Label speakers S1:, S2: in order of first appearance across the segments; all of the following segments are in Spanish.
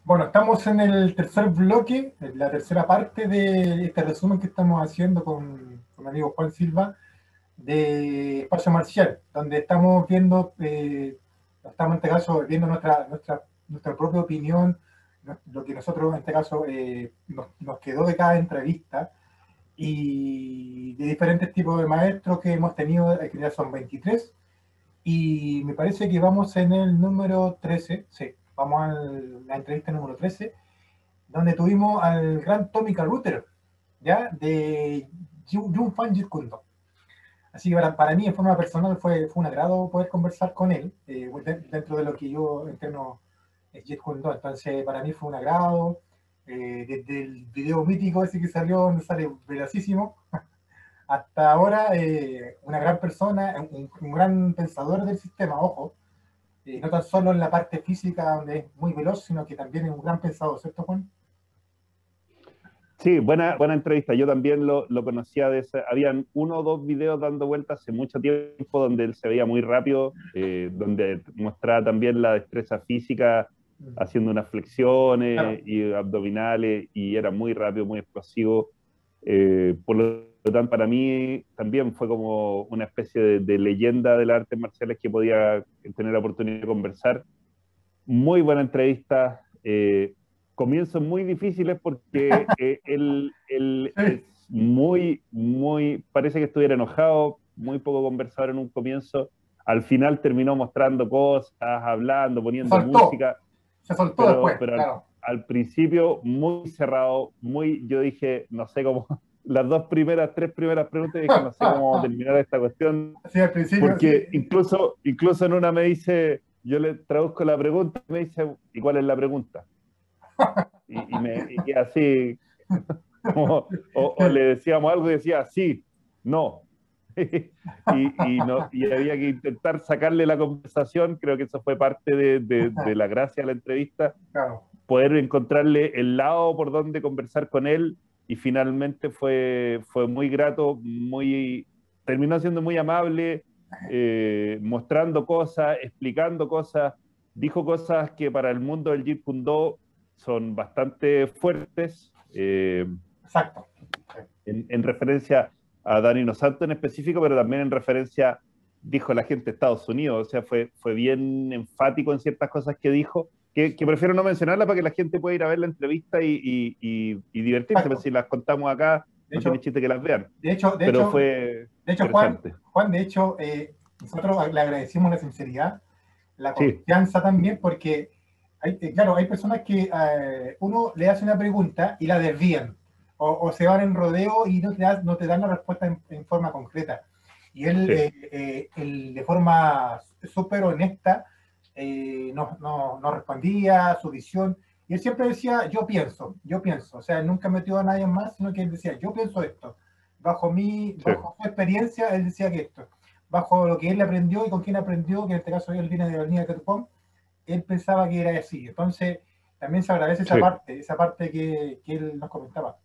S1: Bueno, estamos en el tercer bloque, en la tercera parte de este resumen que estamos haciendo con mi amigo Juan Silva de Espacio Marcial, donde estamos viendo, estamos en este caso viendo nuestra propia opinión, lo que nosotros en este caso nos quedó de cada entrevista y de diferentes tipos de maestros que hemos tenido, que ya son 23, y me parece que vamos en el número 13, sí, vamos a la entrevista número 13, donde tuvimos al gran Tommy Carruthers, ¿ya? De Jun Fan Jeet Kune Do. Así que para mí, en forma personal, fue un agrado poder conversar con él, dentro de lo que yo entreno es Jeet Kune Do. Entonces, para mí fue un agrado. Desde el video mítico ese que salió, donde sale velocísimo, hasta ahora, una gran persona, un gran pensador del sistema, ojo, no tan solo en la parte física, donde es muy veloz, sino que también es un gran pensador, ¿cierto, Juan?
S2: Sí, buena entrevista. Yo también lo conocía de ese. Habían uno o dos videos dando vueltas hace mucho tiempo donde él se veía muy rápido, donde mostraba también la destreza física, haciendo unas flexiones
S1: Claro.
S2: y abdominales, y era muy rápido, muy explosivo. Por lo tanto, para mí también fue como una especie de leyenda de las artes marciales que podía tener la oportunidad de conversar. Muy buena entrevista. Comienzos muy difíciles porque él
S1: Sí,
S2: es parece que estuviera enojado, muy poco conversador en un comienzo. Al final terminó mostrando cosas, hablando,
S1: se
S2: poniendo
S1: soltó,
S2: música,
S1: se soltó
S2: pero,
S1: después,
S2: pero al,
S1: claro.
S2: al principio muy cerrado, yo dije, no sé cómo, las tres primeras preguntas dije, no sé cómo terminar esta cuestión,
S1: Sí, al principio, sí.
S2: porque incluso en una me dice, yo le traduzco la pregunta y me dice, ¿y cuál es la pregunta? Y así, como, o le decíamos algo y decía, sí, no. No. Y había que intentar sacarle la conversación, creo que eso fue parte de la gracia de la entrevista,
S1: Claro.
S2: poder encontrarle el lado por donde conversar con él, y finalmente fue muy grato, terminó siendo muy amable, mostrando cosas, explicando cosas, dijo cosas que para el mundo del Jeet Kune Do son bastante fuertes,
S1: Exacto. Sí.
S2: en referencia a Dani Dos Santos en específico, pero también en referencia, dijo la gente de Estados Unidos, o sea, fue bien enfático en ciertas cosas que dijo, que prefiero no mencionarla para que la gente pueda ir a ver la entrevista y divertirse, pero
S1: Exacto.
S2: si las contamos acá,
S1: De
S2: no tiene
S1: hecho,
S2: chiste que las vean,
S1: de hecho, de
S2: pero
S1: hecho,
S2: fue
S1: de hecho,
S2: interesante.
S1: Juan, de hecho, nosotros le agradecimos la sinceridad, la
S2: Sí,
S1: confianza también, porque claro, hay personas que uno le hace una pregunta y la desvían, o se van en rodeo y no te dan la respuesta en forma concreta. Y
S2: sí,
S1: él de forma súper honesta nos respondía su visión. Y él siempre decía, yo pienso. O sea, él nunca metió a nadie más, sino que él decía, yo pienso esto.
S2: sí.
S1: Bajo su experiencia, él decía que esto. Bajo lo que él aprendió y con quién aprendió, que en este caso él viene de la línea de Tetupón, él pensaba que era así. Entonces, también se agradece
S2: Sí.
S1: esa parte que él nos comentaba.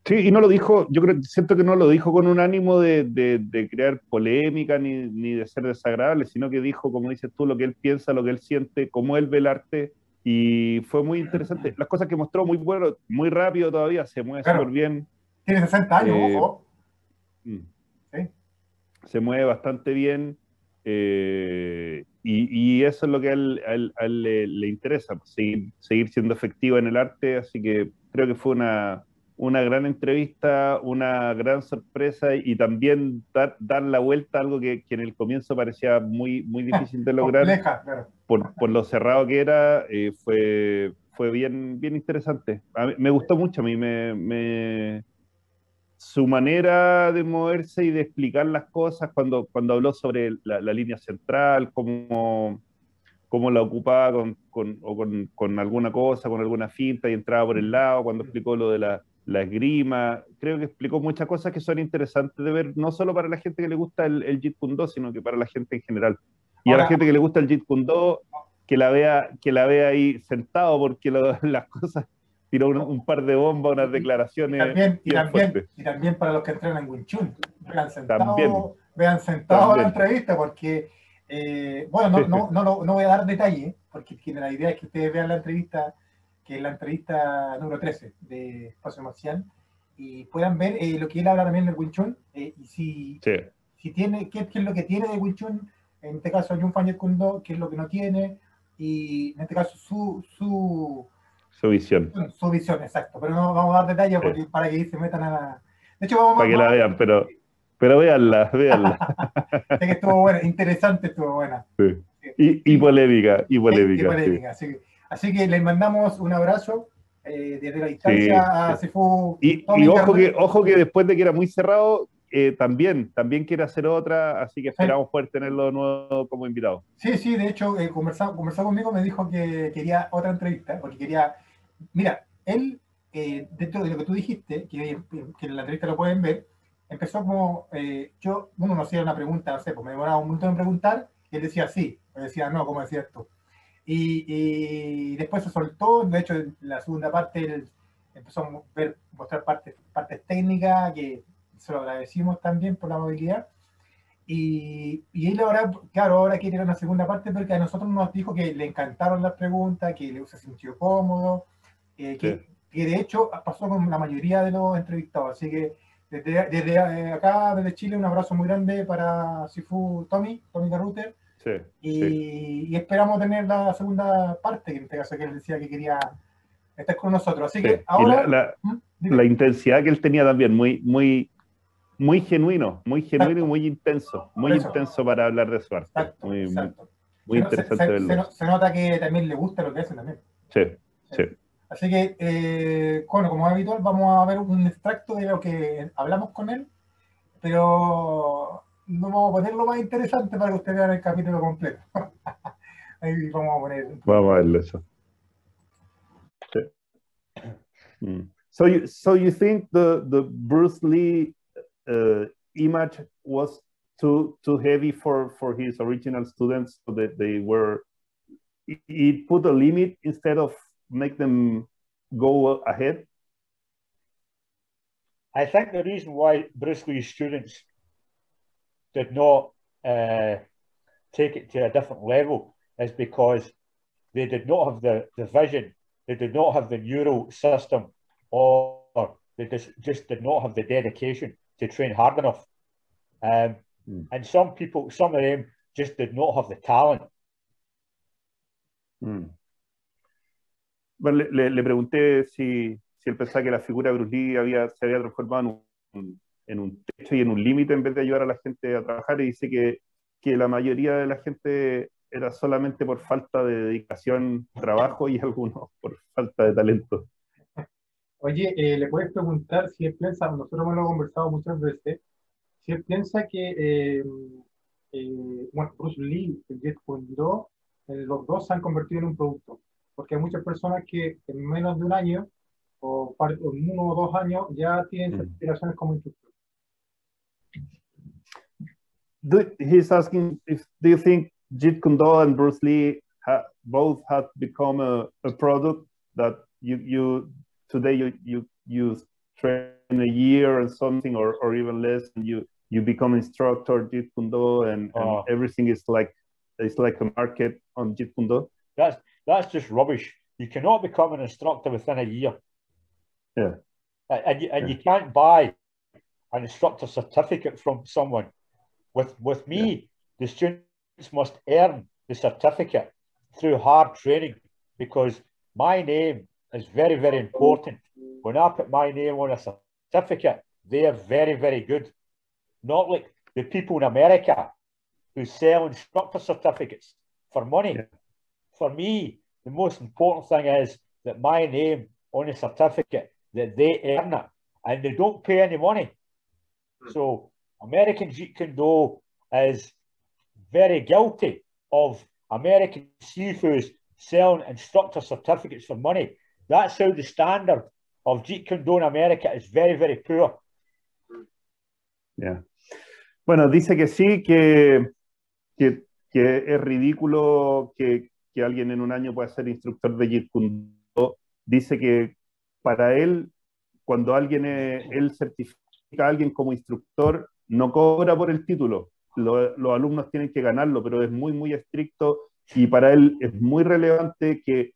S2: Sí, y no lo dijo, siento que no lo dijo con un ánimo de crear polémica ni de ser desagradable, sino que dijo, como dices tú, lo que él piensa, lo que él siente, cómo él ve el arte, y fue muy interesante. Las cosas que mostró, muy bueno, muy rápido todavía, se mueve súper
S1: Claro,
S2: bien,
S1: tiene 60 años,
S2: eh,
S1: ojo.
S2: mm,
S1: ¿Sí?
S2: se mueve bastante bien, y eso es lo que a él le interesa, pues, seguir siendo efectivo en el arte, así que creo que fue una gran entrevista, una gran sorpresa, y también dar la vuelta a algo que en el comienzo parecía muy difícil de lograr
S1: Compleja, claro.
S2: por lo cerrado que era, fue bien interesante. A mí, me gustó mucho, a mí su manera de moverse y de explicar las cosas cuando habló sobre la línea central, cómo la ocupaba con alguna cosa, con alguna finta y entraba por el lado, cuando explicó lo de la esgrima. Creo que explicó muchas cosas que son interesantes de ver, no solo para la gente que le gusta el Jeet Kune Do, sino que para la gente en general. Y a la
S1: Ahora,
S2: gente que le gusta el Jeet Kune Do, que la vea ahí sentado, porque las cosas, tiró un par de bombas, unas declaraciones bien fuertes.
S1: y también para los que entrenan en Wing Chun,
S2: También,
S1: vean sentado la
S2: también.
S1: entrevista, porque, bueno, no voy a dar detalles, porque la idea es que ustedes vean la entrevista, que es la entrevista número 13 de Espacio Marcial, y puedan ver lo que él habla también del Wing Chun, y si tiene, qué es lo que tiene de Wing Chun, en este caso Jun Fan Jeet Kune Do, qué es lo que no tiene, y en este caso su
S2: visión.
S1: Su visión, exacto. Pero no vamos a dar detalles porque, para que se metan a la... De hecho, vamos
S2: para que la vean, pero véanla.
S1: Sé que estuvo buena, interesante, estuvo buena.
S2: Sí. Y polémica.
S1: Así que les mandamos un abrazo desde la distancia a Sifu.
S2: Y ojo que después de que era muy cerrado, también quiere hacer otra, así que esperamos poder tenerlo de nuevo como invitado.
S1: Sí, de hecho, conversó conmigo, me dijo que quería otra entrevista, porque quería... Mira, él, dentro de lo que tú dijiste, que en la entrevista lo pueden ver, empezó como, uno no hacía una pregunta, no sé, pues me demoraba un montón en preguntar, y él decía sí, o decía no, como decías tú. Y después se soltó, de hecho, en la segunda parte él empezó a mostrar partes técnicas, que se lo agradecimos también por la movilidad. Y él ahora, claro, ahora quiere ir a una segunda parte porque a nosotros nos dijo que le encantaron las preguntas, que se sintió cómodo, que de hecho pasó con la mayoría de los entrevistados. Así que desde acá, desde Chile, un abrazo muy grande para Sifu Tommy Carruter. Y esperamos tener la segunda parte, que en este caso que él decía que quería estar con nosotros. Así que ahora...
S2: la intensidad que él tenía también, muy genuino y muy intenso. Intenso para hablar de su arte.
S1: Exacto,
S2: muy interesante verlo.
S1: Se nota que también le gusta lo que hace también.
S2: Sí.
S1: Así que, bueno, como es habitual, vamos a ver un extracto de lo que hablamos con él, pero no vamos a poner lo más interesante para que ustedes vean el capítulo completo. Ahí vamos a poner...
S2: Vamos a verlo eso. So you think the Bruce Lee image was too heavy for his original students, so that it put a limit instead of make them go ahead?
S3: I think the reason why Bruce Lee's students did not take it to a different level is because they did not have the vision, they did not have the neural system, or they just did not have the dedication to train hard enough. And some of them just did not have the talent.
S2: Bueno, le pregunté si él pensaba que la figura de Bruce Lee se había transformado en un techo y en un límite en vez de ayudar a la gente a trabajar, y dice que la mayoría de la gente era solamente por falta de dedicación, trabajo, y algunos por falta de talento.
S1: Oye, le puedes preguntar si él piensa, nosotros hemos conversado muchas veces, si él piensa que bueno, Bruce Lee y Jeet Kune Do, los dos se han convertido en un producto, porque hay muchas personas que en menos de un año o en 1 o 2 años ya tienen certificaciones como instructor.
S2: He's asking do you think Jeet Kune Do and Bruce Lee both have become a product that you today you train a year and something, or even less, and you become instructor Jeet Kune Do, and everything is like a market on Jeet Kune Do?
S3: That's just rubbish. You cannot become an instructor within a year.
S2: Yeah.
S3: And you can't buy an instructor certificate from someone. With me, the students must earn the certificate through hard training, because my name is very, very important. When I put my name on a certificate, they are very, very good. Not like the people in America who sell instructor certificates for money. Yeah. For me, the most important thing is that my name on a certificate, that they earn it, and they don't pay any money. So American Jeet Kune Do is very guilty of American Sifus selling instructor certificates for money. That's how the standard of Jeet Kune Do in America is very, very poor.
S2: Yeah. Bueno, dice que sí, que es ridículo que alguien en un año pueda ser instructor de Jeet Kune Do. Dice que para él, cuando él certifica a alguien como instructor, no cobra por el título. Los alumnos tienen que ganarlo, pero es muy, muy estricto y para él es muy relevante que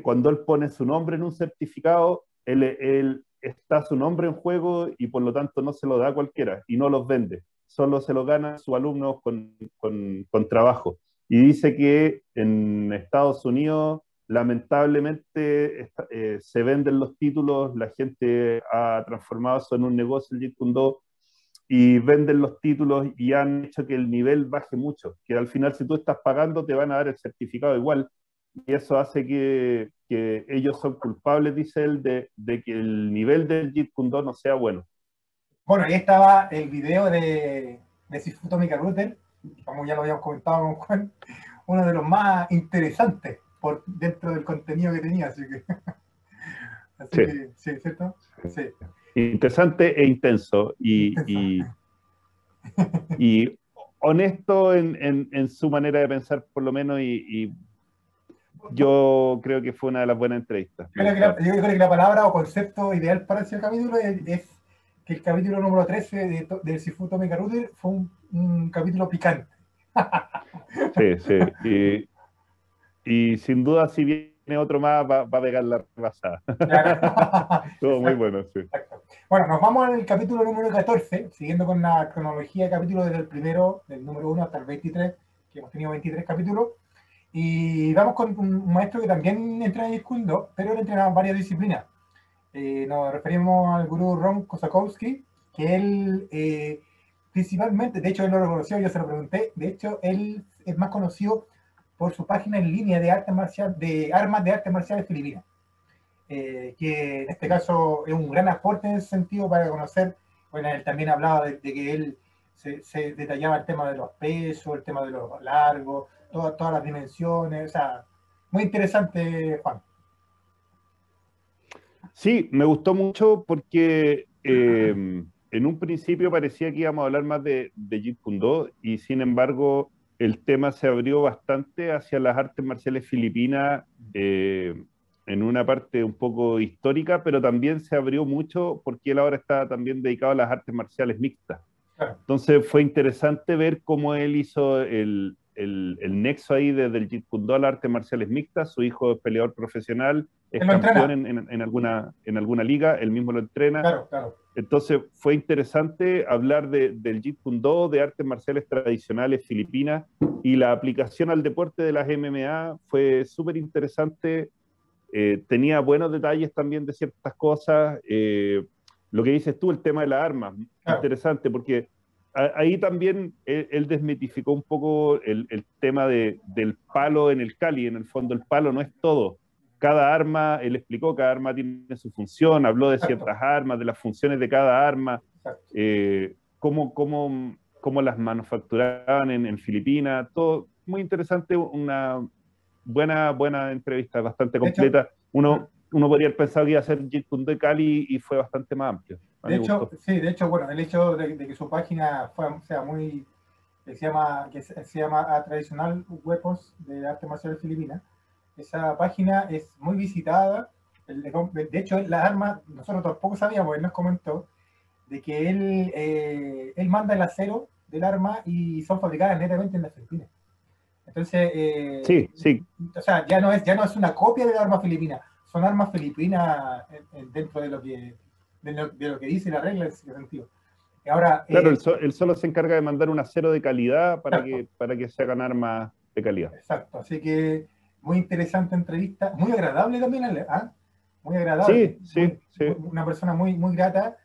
S2: cuando él pone su nombre en un certificado, él está su nombre en juego y por lo tanto no se lo da a cualquiera y no los vende, solo se lo gana sus alumnos con trabajo. Y dice que en Estados Unidos lamentablemente se venden los títulos, la gente ha transformado eso en un negocio, el Jeet Kune Do, y venden los títulos y han hecho que el nivel baje mucho, que al final si tú estás pagando te van a dar el certificado igual, y eso hace que ellos son culpables, dice él, de que el nivel del Jeet Kune Do no sea bueno.
S1: Bueno, ahí estaba el video de Sifu Tommy Carruthers, como ya lo habíamos comentado con Juan, uno de los más interesantes por dentro del contenido que tenía, así que,
S2: Sí.
S1: sí, ¿cierto? Sí.
S2: Interesante e intenso y honesto en su manera de pensar, por lo menos, y yo creo que fue una de las buenas entrevistas.
S1: Yo creo que la palabra o concepto ideal para ese capítulo es que el capítulo número 13 del Sifu Tommy Carruthers fue un capítulo picante.
S2: Sí, sí. Y sin duda, si viene otro más, va a pegar la rebasada.
S1: Claro.
S2: Todo muy bueno, sí.
S1: Exacto. Bueno, nos vamos al capítulo número 14, siguiendo con la cronología de capítulos desde el primero, del número 1 hasta el 23, que hemos tenido 23 capítulos. Y vamos con un maestro que también entrena en Jeet Kune Do, pero él entrena varias disciplinas. Nos referimos al gurú Ron Kosakowski, que él principalmente, de hecho él lo reconoció, yo se lo pregunté, de hecho él es más conocido por su página en línea de armas de artes marciales filipinas, que en este caso es un gran aporte en ese sentido para conocer. Bueno, él también hablaba de que él se detallaba el tema de los pesos, el tema de los largos, todas las dimensiones, o sea, muy interesante, Juan.
S2: Sí, me gustó mucho porque en un principio parecía que íbamos a hablar más de Jeet Kune Do y sin embargo el tema se abrió bastante hacia las artes marciales filipinas en una parte un poco histórica, pero también se abrió mucho porque él ahora está también dedicado a las artes marciales mixtas.
S1: Claro.
S2: Entonces fue interesante ver cómo él hizo el nexo ahí desde el Jeet Kune Do a las artes marciales mixtas. Su hijo es peleador profesional, es campeón en alguna liga, él mismo lo entrena.
S1: Claro, claro.
S2: Entonces fue interesante hablar del Jeet Kune Do, de artes marciales tradicionales filipinas, y la aplicación al deporte de las MMA fue súper interesante. Tenía buenos detalles también de ciertas cosas. Lo que dices tú, el tema de las armas,
S1: Claro.
S2: interesante, porque ahí también él desmitificó un poco el tema del palo en el Kali. En el fondo el palo no es todo. Cada arma, él explicó, cada arma tiene su función, habló de ciertas armas, de las funciones de cada arma, cómo las manufacturaban en Filipinas, todo muy interesante, una buena entrevista, bastante completa. Uno podría haber pensado que iba a ser Jeet Kune Do de Cali y fue bastante más amplio.
S1: De hecho, bueno, el hecho de que su página sea muy, que se llama Traditional Weapons de Arte Marcial Filipina, esa página es muy visitada. De hecho, las armas, nosotros tampoco sabíamos, él nos comentó de que él manda el acero del arma y son fabricadas netamente en las Filipinas. Entonces,
S2: sí.
S1: O sea, ya no es una copia de la arma filipina, son armas filipinas dentro de lo que dice la regla en ese sentido. Ahora,
S2: claro, él solo se encarga de mandar un acero de calidad para que se hagan armas de calidad.
S1: Exacto, así que muy interesante entrevista, muy agradable también, muy agradable.
S2: Sí.
S1: Una persona muy, muy grata.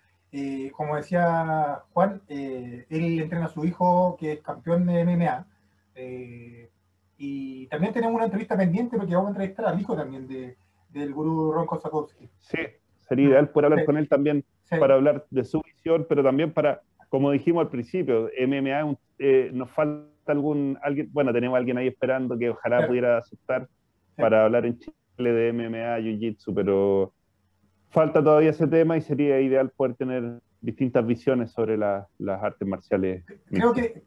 S1: Como decía Juan, él entrena a su hijo que es campeón de MMA. Y también tenemos una entrevista pendiente porque vamos a entrevistar al hijo también del gurú Ron Kosakowski.
S2: Sí, sería ideal poder hablar con él también para hablar de su visión, pero también para, como dijimos al principio, MMA nos falta alguien, bueno, tenemos a alguien ahí esperando que ojalá pudiera aceptar para hablar en Chile de MMA, Jiu-Jitsu, pero falta todavía ese tema y sería ideal poder tener distintas visiones sobre las artes marciales.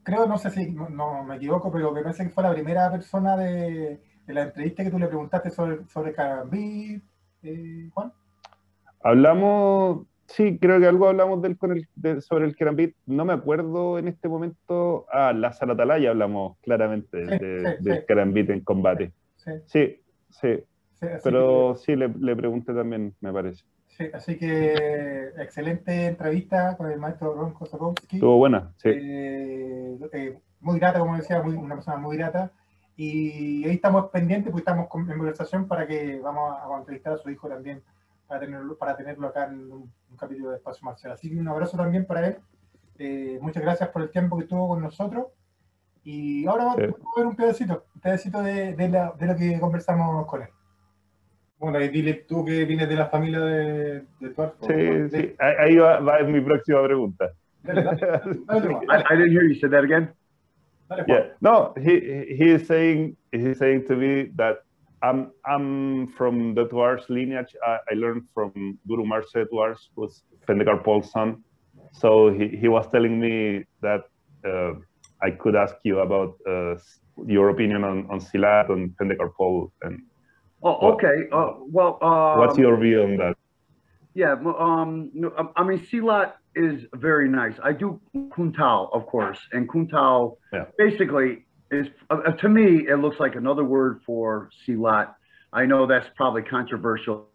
S1: Creo, no sé si no me equivoco, pero me parece que fue la primera persona de la entrevista que tú le preguntaste sobre Karambit, Juan.
S2: Hablamos Sí, creo que algo hablamos sobre el Kerambit. No me acuerdo en este momento. Ah, la Atalaya hablamos claramente
S1: Sí, sí, sí,
S2: del Kerambit en combate.
S1: sí,
S2: Sí, sí,
S1: sí, así que,
S2: pero sí le pregunté también, me parece.
S1: sí, así que excelente entrevista con el maestro Ron Kosakowski.
S2: Estuvo buena, sí.
S1: Muy grata, como decía, una persona muy grata. Y ahí estamos pendientes, pues estamos en conversación para que vamos a entrevistar a su hijo también, para tenerlo acá en un capítulo de Espacio Marcial. Así que un abrazo también para él. Muchas gracias por el tiempo que estuvo con nosotros. Y ahora vamos
S2: Sí,
S1: a ver un pedacito de lo que conversamos con él. Bueno, y dile tú que vienes de la familia de Tuarto.
S2: sí, sí. Ahí va mi próxima pregunta.
S1: Dale, dale, dale, Juan.
S4: I didn't hear you. Say that again.
S1: Dale, Juan.
S2: Yeah, no, he's saying to me that I'm from the Tuars lineage. I learned from Guru Marse Tuars, who's Pendekar Paul's son. So he was telling me that I could ask you about your opinion on Silat and Pendekar Paul, and
S4: Oh, okay. Well,
S2: what's your view on that?
S4: yeah. No, I mean, Silat is very nice. I do Kuntao, of course, and Kuntao basically is to me it looks like another word for Silat. I know that's probably controversial,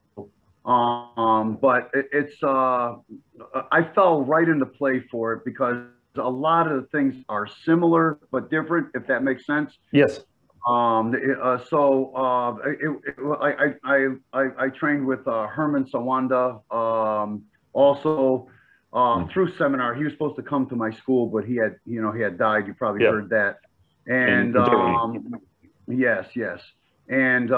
S4: but it's I fell right into play for it because a lot of the things are similar but different, if that makes sense.
S2: Yes.
S4: I trained with Herman Sawanda. Also, through seminar, he was supposed to come to my school, but he had died. You probably heard that. And yes, and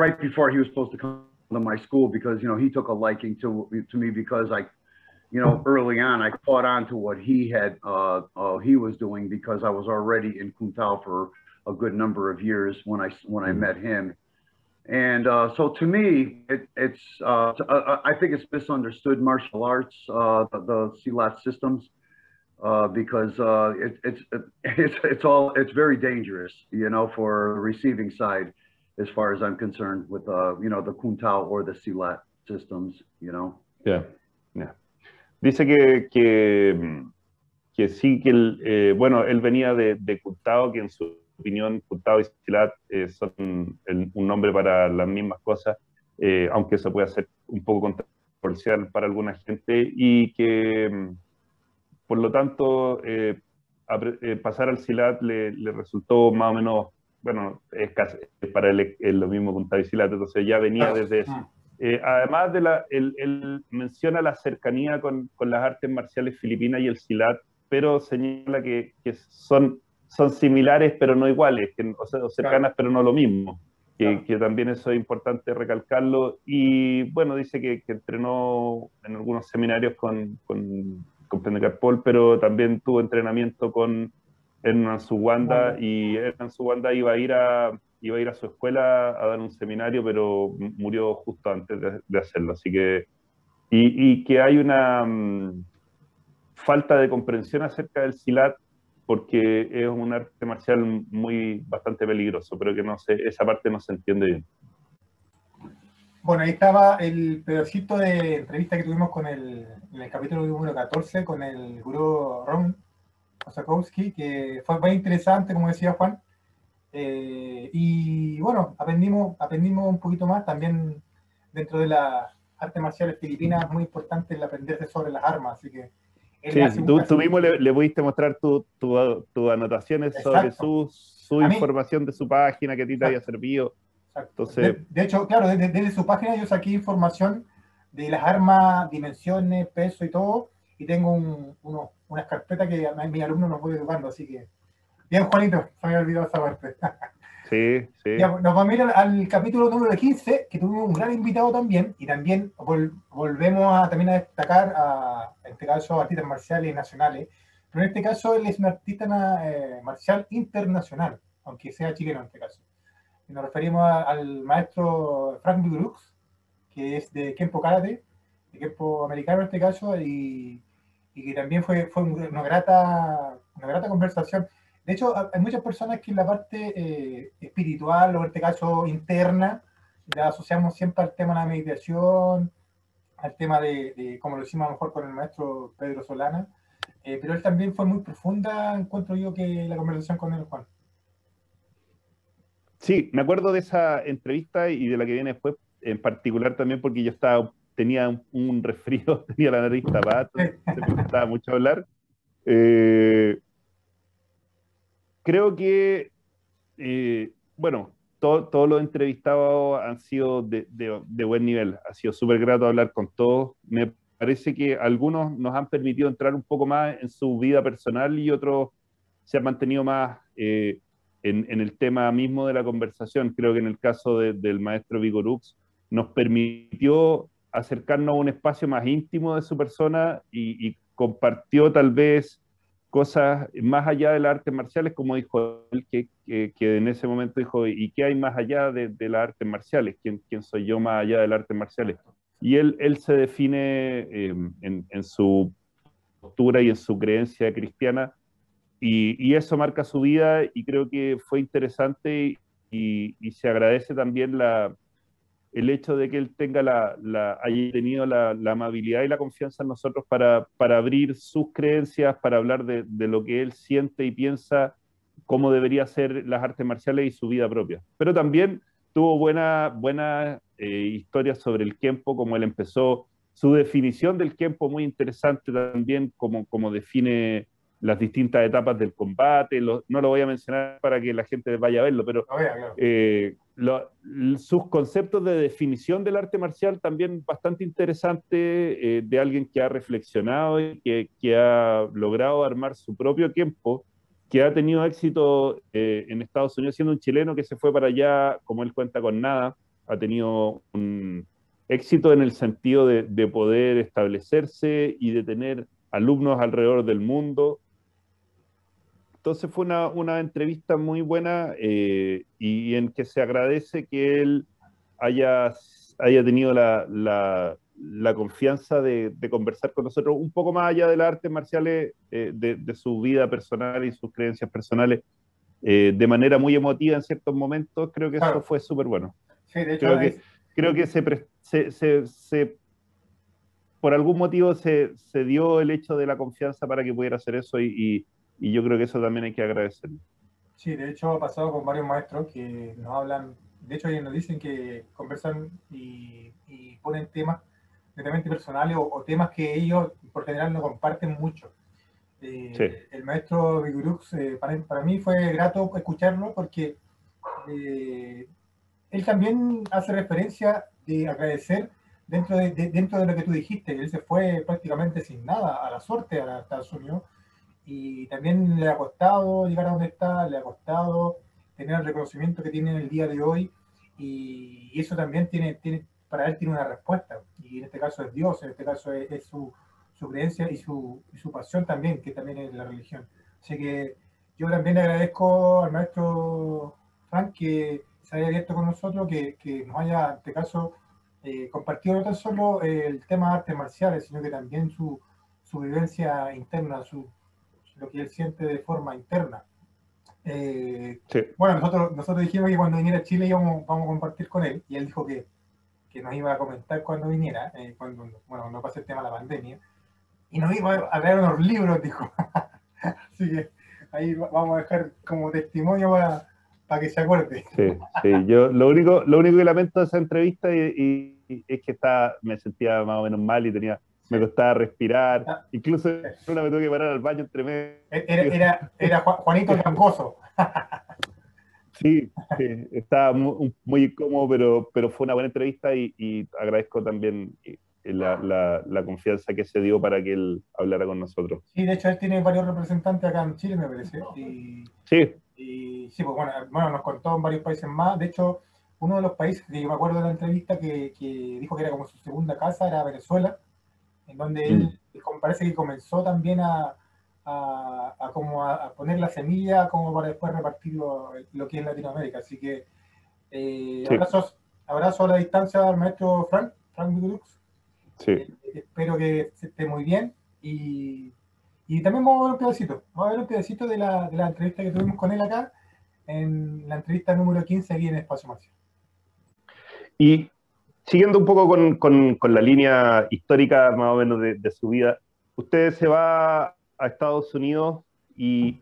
S4: right before he was supposed to come to my school, because he took a liking to me because early on, I caught on to what he was doing because I was already in Kuntao for a good number of years when I met him. And so to me, I think it's misunderstood martial arts, the Silat systems, because it's very dangerous, for the receiving side, as far as I'm concerned, with the Kuntao or the Silat systems,
S2: Yeah. Dice que sí, bueno, él venía de Kuntao, que en su opinión Kuntao y Silat son un nombre para las mismas cosas, aunque eso puede ser un poco controversial para alguna gente, y que por lo tanto pasar al Silat le resultó más o menos, bueno, para él es lo mismo Kuntao y Silat, entonces ya venía desde eso. Además él menciona la cercanía con las artes marciales filipinas y el Silat, pero señala que son similares pero no iguales, o cercanas pero no lo mismo, que también eso es importante recalcarlo. Y bueno, dice que entrenó en algunos seminarios con Pendekar Paul, pero también tuvo entrenamiento con Hernan Suwanda, y Hernan Suwanda iba a ir a su escuela a dar un seminario, pero murió justo antes de hacerlo. Así que, y que hay una falta de comprensión acerca del Silat, porque es un arte marcial bastante peligroso, pero que esa parte no se entiende bien.
S1: Bueno, ahí estaba el pedacito de entrevista que tuvimos en el capítulo número 14 con el gurú Ron Kosakowski, que fue muy interesante, como decía Juan. Y bueno, aprendimos un poquito más. También dentro de las artes marciales filipinas es muy importante el aprenderse sobre las armas, así que
S2: sí, tú mismo le pudiste mostrar tus anotaciones. Exacto. Sobre su información de su página que a ti te había servido. Entonces,
S1: de hecho, claro, desde su página yo saqué información de las armas, dimensiones, peso y todo, y tengo unas carpetas que a mis alumnos nos voy educando, así que bien, Juanito, se me había olvidado esa parte.
S2: Sí.
S1: Ya, nos vamos a ir al capítulo número 15, que tuvimos un gran invitado también, y también volvemos también a destacar en este caso, artistas marciales nacionales, pero en este caso él es un artista marcial internacional, aunque sea chileno en este caso. Y nos referimos al maestro Frank Brooks, que es de Kenpo Karate, de Kenpo americano en este caso, y que también fue una grata conversación. De hecho, hay muchas personas que en la parte espiritual, o en este caso interna, la asociamos siempre al tema de la meditación, al tema de como lo hicimos a lo mejor con el maestro Pedro Solana, pero él también fue muy profunda, encuentro yo, que la conversación con él, Juan.
S2: Sí, me acuerdo de esa entrevista y de la que viene después, en particular también porque yo tenía un resfrío, tenía la nariz tapada, entonces me costaba mucho hablar. Creo que, bueno, todos los entrevistados han sido de buen nivel, ha sido súper grato hablar con todos. Me parece que algunos nos han permitido entrar un poco más en su vida personal y otros se han mantenido más en el tema mismo de la conversación. Creo que en el caso del maestro Vigorux nos permitió acercarnos a un espacio más íntimo de su persona y compartió tal vez cosas más allá de las artes marciales, como dijo él, que en ese momento dijo, ¿y qué hay más allá de las artes marciales? ¿Quién soy yo más allá de las artes marciales? Y él se define en su postura y en su creencia cristiana, y eso marca su vida, y creo que fue interesante, y se agradece también el hecho de que él haya tenido la amabilidad y la confianza en nosotros para abrir sus creencias, para hablar de lo que él siente y piensa, cómo debería ser las artes marciales y su vida propia. Pero también tuvo buenas historias sobre el Kenpo, como él empezó, su definición del Kenpo muy interesante también, como define las distintas etapas del combate. No lo voy a mencionar para que la gente vaya a verlo, pero sus conceptos de definición del arte marcial también bastante interesante, de alguien que ha reflexionado y que ha logrado armar su propio Kenpo, que ha tenido éxito en Estados Unidos, siendo un chileno que se fue para allá, como él cuenta, con nada. Ha tenido un éxito en el sentido de poder establecerse y de tener alumnos alrededor del mundo. Entonces fue una entrevista muy buena, y en que se agradece que él haya tenido la confianza de conversar con nosotros un poco más allá de las artes marciales, de su vida personal y sus creencias personales, de manera muy emotiva en ciertos momentos. Creo que eso fue súper bueno.
S1: Sí, de hecho,
S2: creo que por algún motivo se dio el hecho de la confianza para que pudiera hacer eso, y yo creo que eso también hay que agradecerlo.
S1: Sí, de hecho ha pasado con varios maestros que nos hablan, de hecho ellos nos dicen que conversan y ponen temas netamente personales o temas que ellos por general no comparten mucho. Sí. El maestro Vigorux, para mí fue grato escucharlo porque él también hace referencia de agradecer dentro de lo que tú dijiste. Él se fue prácticamente sin nada, a la suerte, a Estados Unidos, y también le ha costado llegar a donde está, le ha costado tener el reconocimiento que tiene en el día de hoy, y eso también para él tiene una respuesta, y en este caso es Dios, en este caso es su creencia y su pasión también, que también es la religión. Así que yo también le agradezco al maestro Frank que se haya abierto con nosotros, que nos haya, en este caso, compartido no tan solo el tema de artes marciales, sino que también su vivencia interna, lo que él siente de forma interna. Sí. Bueno, nosotros dijimos que cuando viniera a Chile vamos a compartir con él, y él dijo que nos iba a comentar cuando viniera, cuando pase el tema de la pandemia, y nos iba a traer unos libros, dijo. Así que ahí vamos a dejar como testimonio para que se acuerde.
S2: Sí. Yo lo único que lamento de esa entrevista es que me sentía más o menos mal y me costaba respirar. Incluso una me tuve que parar al baño entre medio.
S1: Era Juanito el Gangoso.
S2: Sí, estaba muy incómodo, pero fue una buena entrevista, y agradezco también la confianza que se dio para que él hablara con nosotros.
S1: Sí, de hecho él tiene varios representantes acá en Chile, me parece.
S2: Sí.
S1: Y sí, pues bueno, nos contó en varios países más. De hecho, uno de los países que yo me acuerdo de la entrevista que dijo que era como su segunda casa era Venezuela, en donde él parece que comenzó también a poner la semilla como para después repartir lo que es Latinoamérica. Así que abrazos a la distancia al maestro Frank Vigorux.
S2: Sí.
S1: Espero que esté muy bien, y también vamos a ver un pedacito de la entrevista que tuvimos con él acá, en la entrevista número 15 aquí en Espacio Marcial.
S2: Y siguiendo un poco con la línea histórica más o menos de su vida, usted se va a Estados Unidos y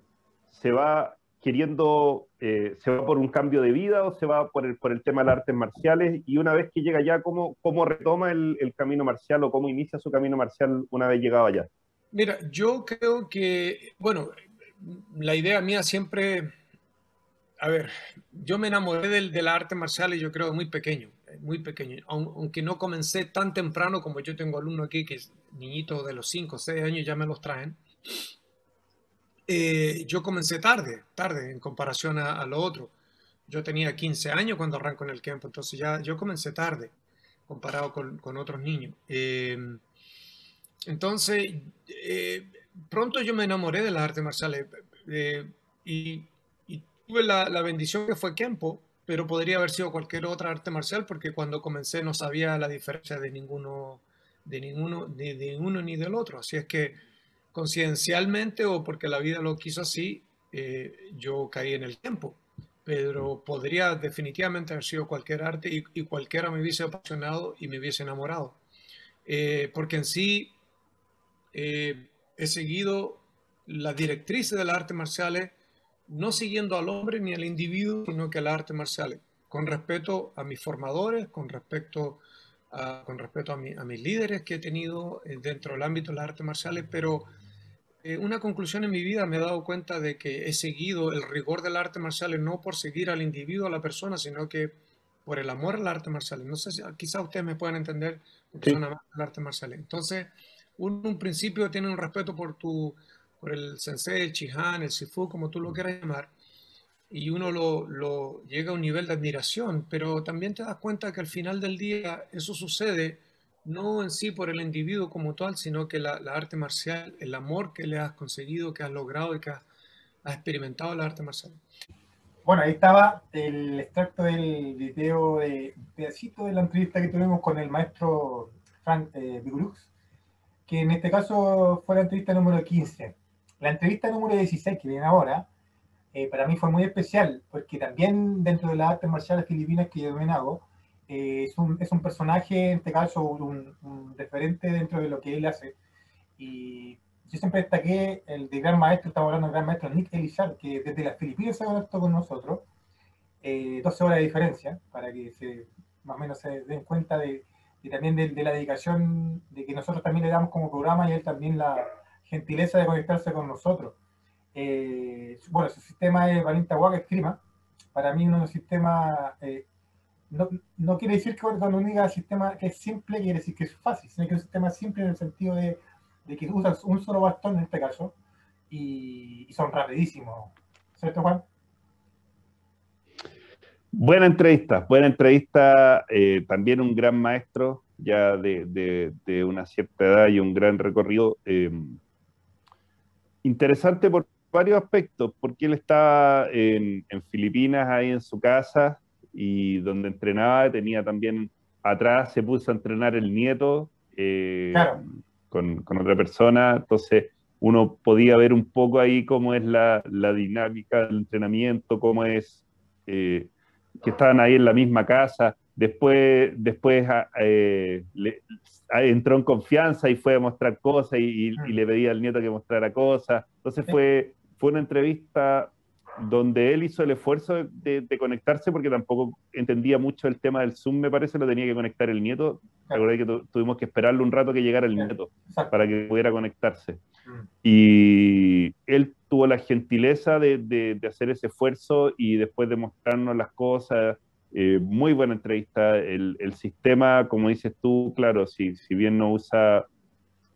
S2: se va queriendo, se va por un cambio de vida o se va por el tema de las artes marciales, y una vez que llega allá, ¿cómo retoma el camino marcial o cómo inicia su camino marcial una vez llegado allá?
S5: Mira, yo creo que, bueno, la idea mía siempre, a ver, yo me enamoré de las artes marciales, yo creo, muy pequeño, aunque no comencé tan temprano como yo tengo alumnos aquí, que es niñito de los 5 o 6 años ya me los traen. Yo comencé tarde en comparación a lo otro. Yo tenía 15 años cuando arranco en el campo, entonces ya yo comencé tarde comparado con otros niños. Entonces, pronto yo me enamoré de las artes marciales y tuve la bendición que fue Kempo, pero podría haber sido cualquier otra arte marcial porque cuando comencé no sabía la diferencia de ninguno ni del otro. Así es que coincidencialmente o porque la vida lo quiso así, yo caí en el Kempo. Pero podría definitivamente haber sido cualquier arte y cualquiera me hubiese apasionado y me hubiese enamorado. Porque en sí he seguido las directrices de las artes marciales, no siguiendo al hombre ni al individuo, sino que a las artes marciales, con respeto a mis formadores, con respeto a mis líderes que he tenido dentro del ámbito de las artes marciales, pero una conclusión en mi vida me he dado cuenta de que he seguido el rigor de las artes marciales no por seguir al individuo, a la persona, sino que por el amor a las artes marciales. No sé si quizás ustedes me puedan entender, porque son amantes de las artes marciales. Entonces, un principio tiene un respeto por el sensei, el chihan, el sifu, como tú lo quieras llamar, y uno lo llega a un nivel de admiración, pero también te das cuenta que al final del día eso sucede no en sí por el individuo como tal, sino que la arte marcial, el amor que le has conseguido, que has logrado y que has experimentado en la arte marcial.
S1: Bueno, ahí estaba el extracto del video, un pedacito de la entrevista que tuvimos con el maestro Frank Biglux, que en este caso fue la entrevista número 15. La entrevista número 16, que viene ahora, para mí fue muy especial, porque también dentro de las artes marciales filipinas que yo también hago, es un personaje, en este caso, un referente dentro de lo que él hace. Y yo siempre destaqué el de gran maestro, estamos hablando del gran maestro Nick Elizar, que desde las Filipinas se conectó con nosotros, 12 horas de diferencia, para que más o menos se den cuenta también de la dedicación, de que nosotros también le damos como programa y él también la gentileza de conectarse con nosotros. Bueno, su sistema es Balintawak Escrima. Para mí uno de los sistemas, no quiere decir que cuando uno diga sistema que es simple, quiere decir que es fácil, sino que es un sistema simple en el sentido de que usas un solo bastón en este caso y son rapidísimos. ¿Cierto, Juan?
S2: Buena entrevista, también un gran maestro, ya de una cierta edad y un gran recorrido. Interesante por varios aspectos, porque él estaba en Filipinas, ahí en su casa, y donde entrenaba, tenía también atrás, se puso a entrenar el nieto
S1: claro.
S2: con otra persona, entonces uno podía ver un poco ahí cómo es la dinámica del entrenamiento, cómo es que estaban ahí en la misma casa. Después entró en confianza y fue a mostrar cosas y le pedía al nieto que mostrara cosas. Entonces fue una entrevista donde él hizo el esfuerzo de conectarse, porque tampoco entendía mucho el tema del Zoom, me parece, lo tenía que conectar el nieto. Recordé que tuvimos que esperarle un rato que llegara el nieto para que pudiera conectarse. Y él tuvo la gentileza de hacer ese esfuerzo y después de mostrarnos las cosas. Muy buena entrevista. El sistema, como dices tú, claro, si bien no usa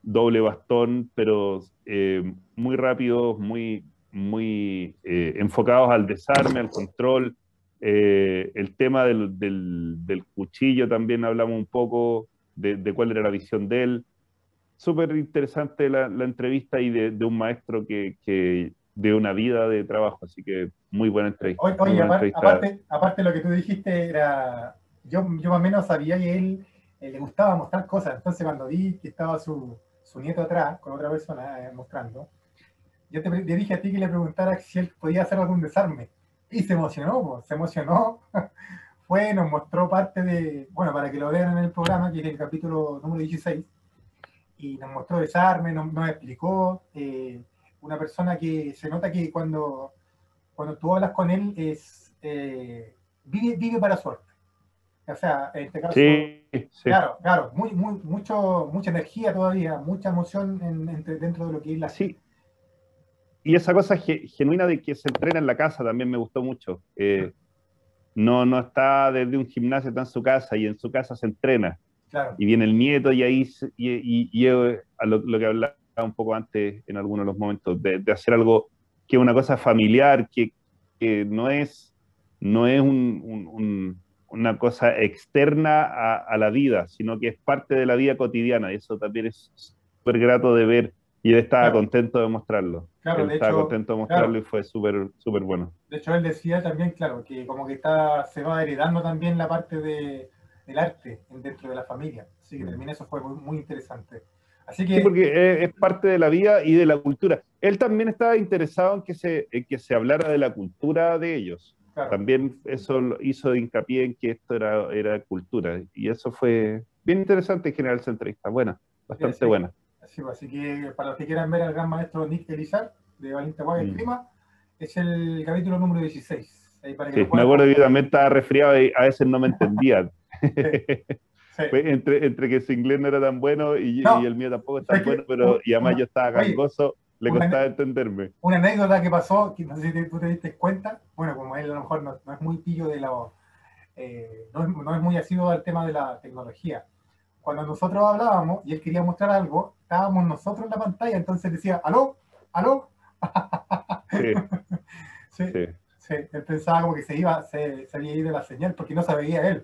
S2: doble bastón, pero muy rápidos, muy enfocados al desarme, al control. El tema del cuchillo también hablamos un poco de cuál era la visión de él. Súper interesante la entrevista y de un maestro que de una vida de trabajo, así que muy buena entrevista.
S1: Oye, aparte lo que tú dijiste era, yo más o menos sabía que él le gustaba mostrar cosas, entonces cuando vi que estaba su nieto atrás con otra persona mostrando, yo le dije a ti que le preguntara si él podía hacer algún desarme, y se emocionó. fue, nos mostró parte de, bueno, para que lo vean en el programa, que es el capítulo número 16, y nos mostró desarme, nos explicó, una persona que se nota que cuando tú hablas con él vive para suerte. O sea, en este caso,
S2: sí, sí.
S1: claro, mucha energía todavía, mucha emoción dentro de lo que es la...
S2: Sí. Y esa cosa genuina de que se entrena en la casa también me gustó mucho. No está desde un gimnasio, está en su casa, y en su casa se entrena.
S1: Claro.
S2: Y viene el nieto, y ahí a lo que hablaba un poco antes en algunos de los momentos, de hacer algo que es una cosa familiar, que no es una cosa externa a la vida, sino que es parte de la vida cotidiana, y eso también es súper grato de ver, y él estaba contento de mostrarlo.
S1: Claro,
S2: él estaba contento de mostrarlo, y fue súper bueno.
S1: De hecho, él decía también, claro, que como que se va heredando también la parte del arte dentro de la familia. Así que también eso fue muy interesante. Así que...
S2: Sí, porque es parte de la vida y de la cultura. Él también estaba interesado en que se hablara de la cultura de ellos. Claro. También eso hizo hincapié en que esto era cultura. Y eso fue bien interesante en general esa entrevista. Buena, bastante buena.
S1: Así que para los que quieran ver al gran maestro Nick Elizar, de Valiente Guay Esgrima, es el capítulo número 16. Ahí para que
S2: me acuerdo que también estaba resfriado y a veces no me entendía.
S1: Sí.
S2: Entre que su inglés no era tan bueno y el mío tampoco es tan bueno, y además yo estaba gangoso, le costaba entenderme.
S1: Una anécdota que pasó, que no sé si tú te diste cuenta, bueno, como él a lo mejor no es muy pillo de no es muy asiduo al tema de la tecnología. Cuando nosotros hablábamos y él quería mostrar algo, estábamos nosotros en la pantalla, entonces decía, ¿aló? ¿Aló? Sí. Él pensaba como que se había ido la señal porque no se veía él.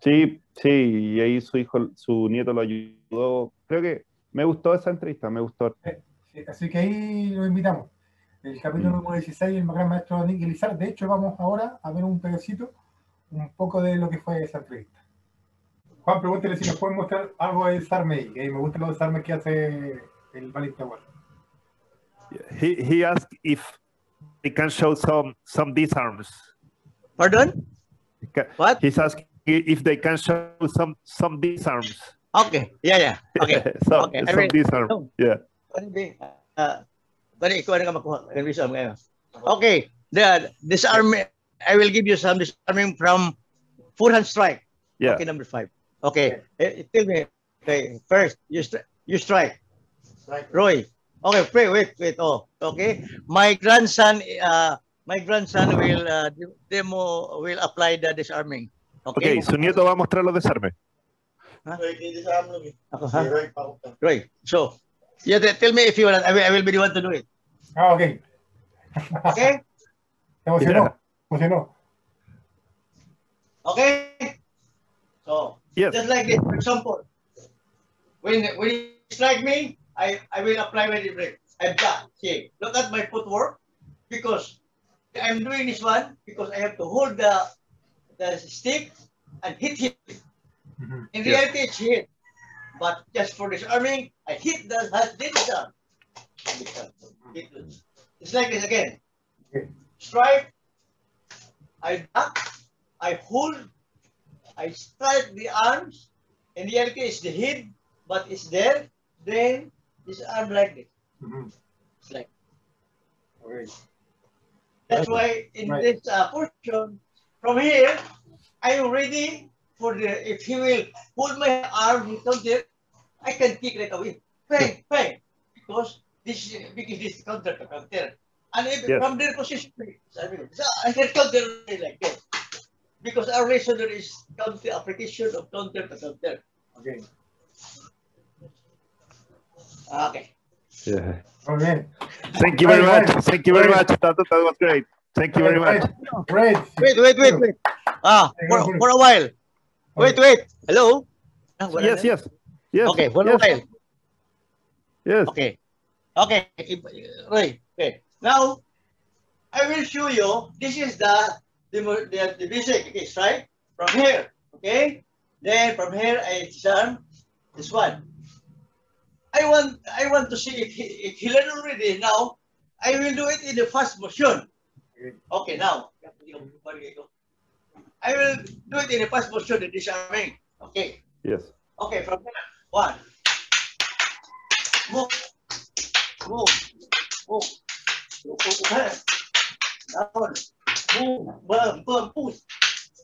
S2: Sí, y ahí su nieto lo ayudó. Creo que me gustó esa entrevista, me gustó.
S1: Sí, así que ahí lo invitamos. El capítulo número 16, el gran maestro Nick Elizar. De hecho, vamos ahora a ver un pedacito, un poco de lo que fue esa entrevista. Juan, pregúntale si nos pueden mostrar algo de desarme, que me gusta lo de desarme que hace el Valiente Guay.
S6: He asked if they can show some disarms.
S7: Pardon? What?
S6: He's asking if they can show some disarms.
S7: Okay. Yeah. Okay.
S6: Some disarms.
S7: No.
S6: Yeah.
S7: Okay. The disarm. I will give you some disarming from forehand strike.
S6: Yeah.
S7: Okay, number 5. Okay. Tell me. Okay. First, you strike. Roy. Okay. Wait. Oh. Okay. My grandson will apply the disarming.
S6: Okay, su nieto va a mostrar los desarmes.
S7: Right. So, tell me if you want. I will be the one to do it.
S1: Okay.
S7: Okay.
S1: Emocionó.
S7: Okay. So,
S6: yes.
S7: Just like this. For example, when you strike me, I will apply my break. I'm done. See, look at my footwork, because I'm doing this one because I have to hold the stick and hit him. In reality, it's hit. But just for disarming, I hit the arm. It's like this again. Strike, I duck, I hold, I strike the arms. In reality, it's the head, but it's there. Then this arm like this. It's like. That's why in this portion, from here, I'm ready for if he will hold my arm, he counter, I can kick right away. Bang. Because this is counter. And if from their position, I can counter like this. Because our reason is counter application of counter to counter. Okay.
S2: Yeah.
S1: Okay.
S6: Thank you very much. Thank you very much. That was great. Thank you very much.
S1: Great.
S7: Wait. For a while. Wait. Hello?
S6: Yes.
S7: Okay, for a while.
S2: Yes.
S7: Okay. Right. Okay. Now, I will show you. This is the basic. Okay, strike from here. Okay. Then from here, I disarm this one. I want to see if he learned already. Now, I will do it in the fast motion. Okay, now. I will do it in the first position, the disarming. Okay.
S2: Yes.
S7: Okay, from there. One. Move. Move. Move. Down. Move. Burn. Burn. Push.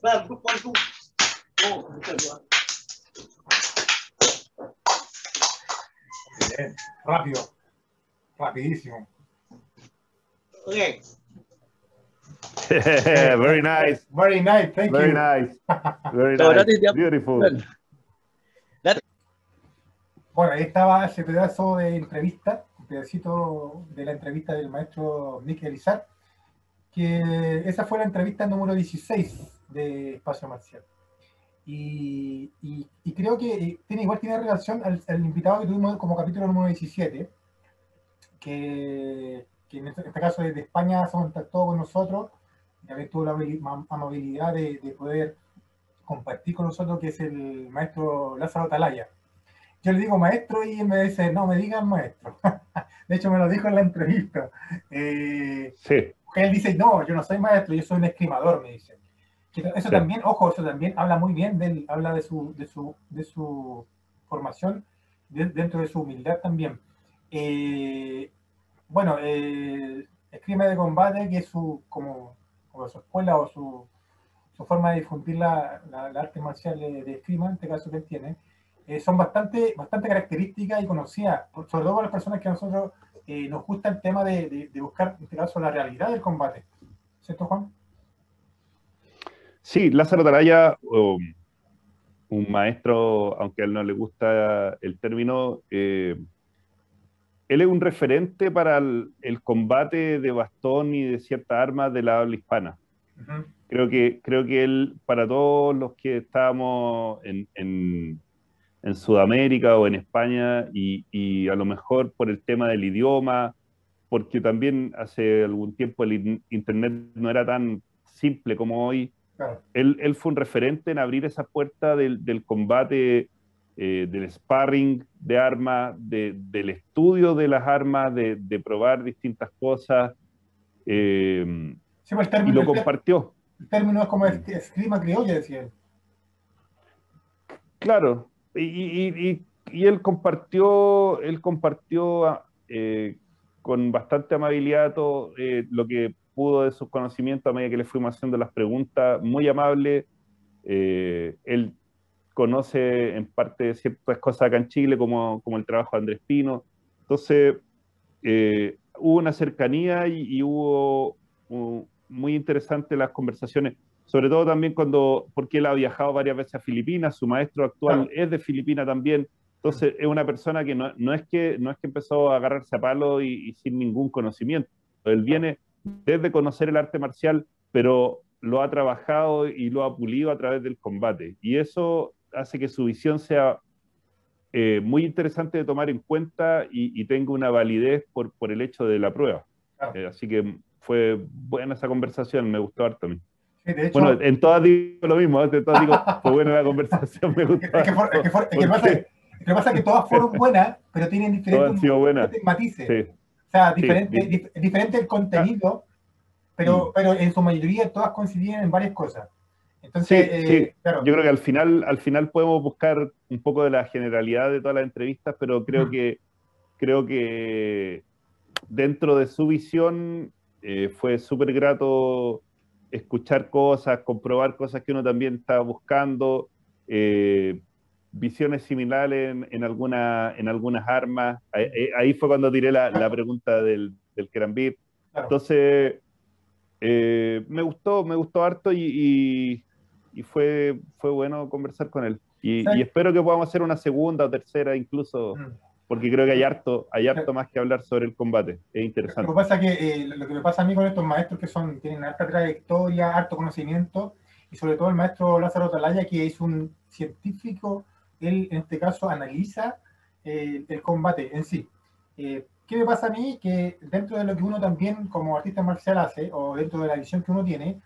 S7: Burn. Group 1, 2. Move.
S1: Bien. Rápido. Rapidísimo.
S7: Okay.
S2: Very nice.
S1: Very nice. Thank
S2: Very
S1: you.
S2: nice. Very
S8: So
S2: nice.
S8: that is the
S2: Beautiful.
S1: Bueno, ahí estaba ese pedazo de entrevista, un pedacito de la entrevista del maestro Nick Elizar, que esa fue la entrevista número 16 de Espacio Marcial. Y creo que igual tiene relación al invitado que tuvimos como capítulo número 17, que en este caso desde España se contactó con nosotros, y también tuvo la amabilidad de poder compartir con nosotros, que es el maestro Lázaro Atalaya. Yo le digo maestro y él me dice, no me digan maestro. De hecho, me lo dijo en la entrevista.
S2: Sí.
S1: Él dice, no, yo no soy maestro, yo soy un escrimador, me dice. Eso
S2: Sí.
S1: también, ojo, eso también habla muy bien de él, habla de su formación, dentro de su humildad también. Bueno, Esgrima de Combate, que es como su escuela o su forma de difundir la arte marcial de esgrima, en este caso que él tiene, son bastante características y conocidas, sobre todo para las personas que a nosotros nos gusta el tema de buscar, en este caso, la realidad del combate. ¿Cierto, Juan?
S2: Sí, Lázaro Atalaya, un maestro, aunque a él no le gusta el término, él es un referente para el combate de bastón y de ciertas armas de la habla hispana.
S1: Uh-huh.
S2: Creo que él, para todos los que estábamos en Sudamérica o en España, y a lo mejor por el tema del idioma, porque también hace algún tiempo el Internet no era tan simple como hoy,
S1: Claro.
S2: Él fue un referente en abrir esa puerta del combate, del sparring de armas, del estudio de las armas, de probar distintas cosas,
S1: Sí, pues
S2: y lo compartió.
S1: El término es como esgrima criolla, decía él.
S2: Claro, y él compartió con bastante amabilidad todo, lo que pudo de sus conocimientos a medida que le fuimos haciendo las preguntas, muy amable. Él conoce en parte ciertas cosas acá en Chile, como el trabajo de Andrés Pino. Entonces, hubo una cercanía y hubo muy interesante las conversaciones, sobre todo también porque él ha viajado varias veces a Filipinas, su maestro actual es de Filipinas también. Entonces, es una persona que no es que empezó a agarrarse a palo y sin ningún conocimiento. Él viene desde conocer el arte marcial, pero lo ha trabajado y lo ha pulido a través del combate. Y eso hace que su visión sea muy interesante de tomar en cuenta y tenga una validez por el hecho de la prueba. Así que fue buena esa conversación, me gustó harto a mí.
S1: Sí, de hecho,
S2: bueno, en todas digo lo mismo, en todas digo, fue buena la conversación, me gustó.
S1: Lo que pasa es que todas fueron buenas, pero tienen diferentes matices.
S2: Sí.
S1: O sea, diferente el contenido, pero en su mayoría todas coincidían en varias cosas. Entonces,
S2: sí.
S1: Claro.
S2: Yo creo que al final podemos buscar un poco de la generalidad de todas las entrevistas, pero creo que dentro de su visión fue súper grato escuchar cosas, comprobar cosas que uno también estaba buscando, visiones similares en algunas armas. Ahí fue cuando tiré la pregunta del Kerambit. Claro. Entonces, me gustó harto y fue bueno conversar con él. Y espero que podamos hacer una segunda o tercera incluso, porque creo que hay harto más que hablar sobre el combate. Es interesante.
S1: Lo que me pasa a mí con estos maestros que tienen alta trayectoria, alto conocimiento, y sobre todo el maestro Lázaro Atalaya, que es un científico, él en este caso analiza el combate en sí. ¿Qué me pasa a mí? Que dentro de lo que uno también como artista marcial hace, o dentro de la visión que uno tiene,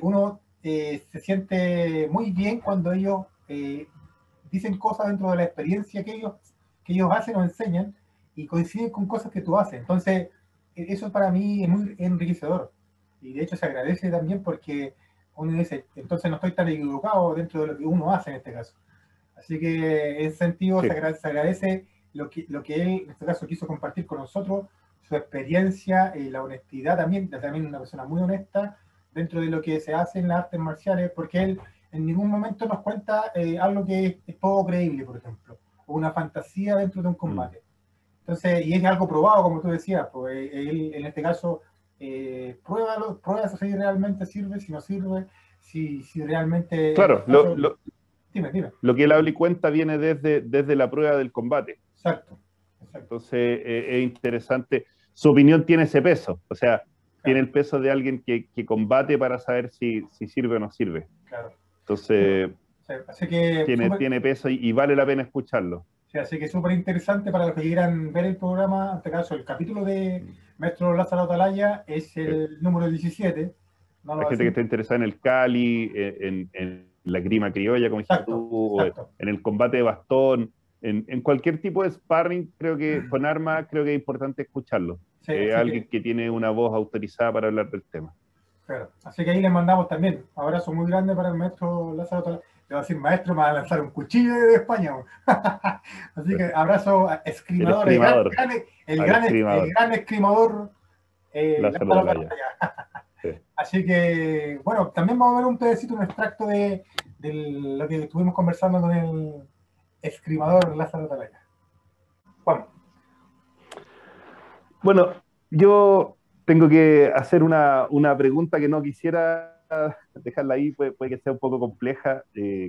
S1: uno se siente muy bien cuando ellos dicen cosas dentro de la experiencia que ellos hacen o enseñan y coinciden con cosas que tú haces. Entonces, eso para mí es muy enriquecedor. Y de hecho se agradece también porque uno dice, entonces no estoy tan equivocado dentro de lo que uno hace en este caso. Así que en ese sentido
S2: Sí.
S1: se agradece lo que él en este caso quiso compartir con nosotros, su experiencia y la honestidad también una persona muy honesta dentro de lo que se hace en las artes marciales, porque él en ningún momento nos cuenta algo que es poco creíble, por ejemplo, o una fantasía dentro de un combate. Entonces, y es algo probado, como tú decías, pues él en este caso prueba si realmente sirve, si no sirve, si realmente...
S2: Claro,
S1: Dime.
S2: Lo que él habla y cuenta viene desde la prueba del combate.
S1: Exacto.
S2: Entonces, es interesante. Su opinión tiene ese peso, o sea, tiene el peso de alguien que combate para saber si sirve o no sirve.
S1: Claro.
S2: Entonces,
S1: así que
S2: tiene peso y vale la pena escucharlo.
S1: Sí, así que es súper interesante para los que quieran ver el programa. En este caso, el capítulo de Maestro Lázaro Atalaya es el número 17.
S2: No hay gente que esté interesada en el Cali, en la grima criolla, como dijiste tú, en el combate de bastón, en cualquier tipo de sparring, creo que con armas, creo que es importante escucharlo. Sí, alguien que tiene una voz autorizada para hablar del tema.
S1: Claro. Así que ahí les mandamos también un abrazo muy grande para el Maestro Lázaro Atalaya. Le voy a decir, maestro, me va a lanzar un cuchillo de España. Así que abrazo a escrimador, el gran escrimador
S2: Lázaro Atalaya.
S1: Sí. Así que, bueno, también vamos a ver un pedacito, un extracto de lo que estuvimos conversando con el escrimador Lázaro Atalaya. Juan.
S2: Bueno, yo tengo que hacer una pregunta que no quisiera dejarla ahí, puede que sea un poco compleja.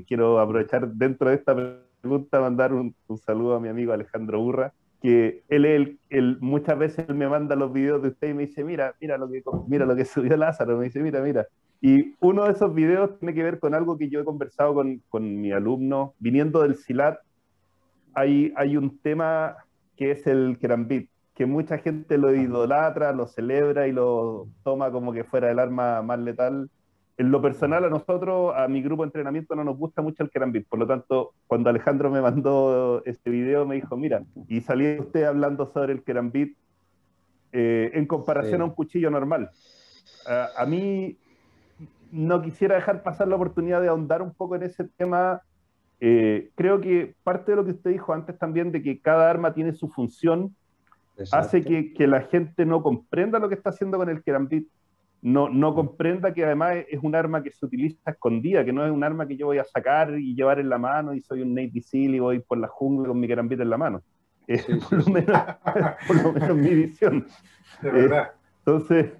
S2: Quiero aprovechar dentro de esta pregunta mandar un saludo a mi amigo Alejandro Urra, que él muchas veces él me manda los videos de usted y me dice, mira lo que subió Lázaro, me dice, mira. Y uno de esos videos tiene que ver con algo que yo he conversado con mi alumno, viniendo del SILAT. Hay un tema que es el Kerambit, que mucha gente lo idolatra, lo celebra y lo toma como que fuera el arma más letal. En lo personal, a mi grupo de entrenamiento, no nos gusta mucho el Kerambit. Por lo tanto, cuando Alejandro me mandó este video, me dijo, mira, y salía usted hablando sobre el Kerambit en comparación a un cuchillo normal. A mí no quisiera dejar pasar la oportunidad de ahondar un poco en ese tema. Creo que parte de lo que usted dijo antes también, de que cada arma tiene su función, hace que la gente no comprenda lo que está haciendo con el Kerambit, no comprenda que además es un arma que se utiliza escondida, que no es un arma que yo voy a sacar y llevar en la mano y soy un Navy SEAL y voy por la jungla con mi Kerambit en la mano. Por lo menos mi visión.
S1: De verdad.
S2: Entonces,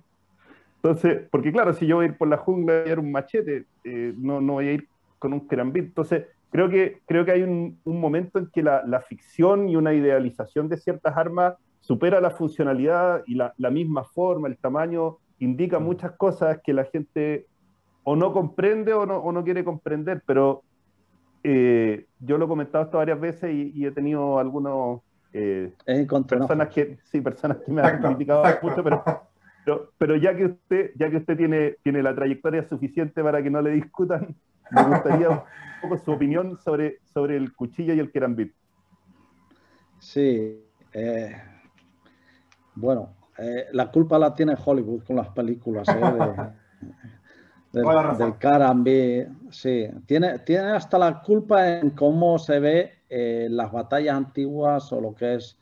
S2: porque claro, si yo voy a ir por la jungla y llevar un machete, no voy a ir con un Kerambit. Entonces, creo que hay un momento en que la ficción y una idealización de ciertas armas supera la funcionalidad y la misma forma, el tamaño, indica muchas cosas que la gente o no comprende o no quiere comprender, pero yo lo he comentado esto varias veces y he tenido algunos personas que me han criticado mucho, pero ya que usted tiene la trayectoria suficiente para que no le discutan, me gustaría un poco su opinión sobre el cuchillo y el Kerambit.
S8: Sí, bueno, la culpa la tiene Hollywood con las películas del Kerambit. Sí, tiene hasta la culpa en cómo se ve las batallas antiguas o lo que es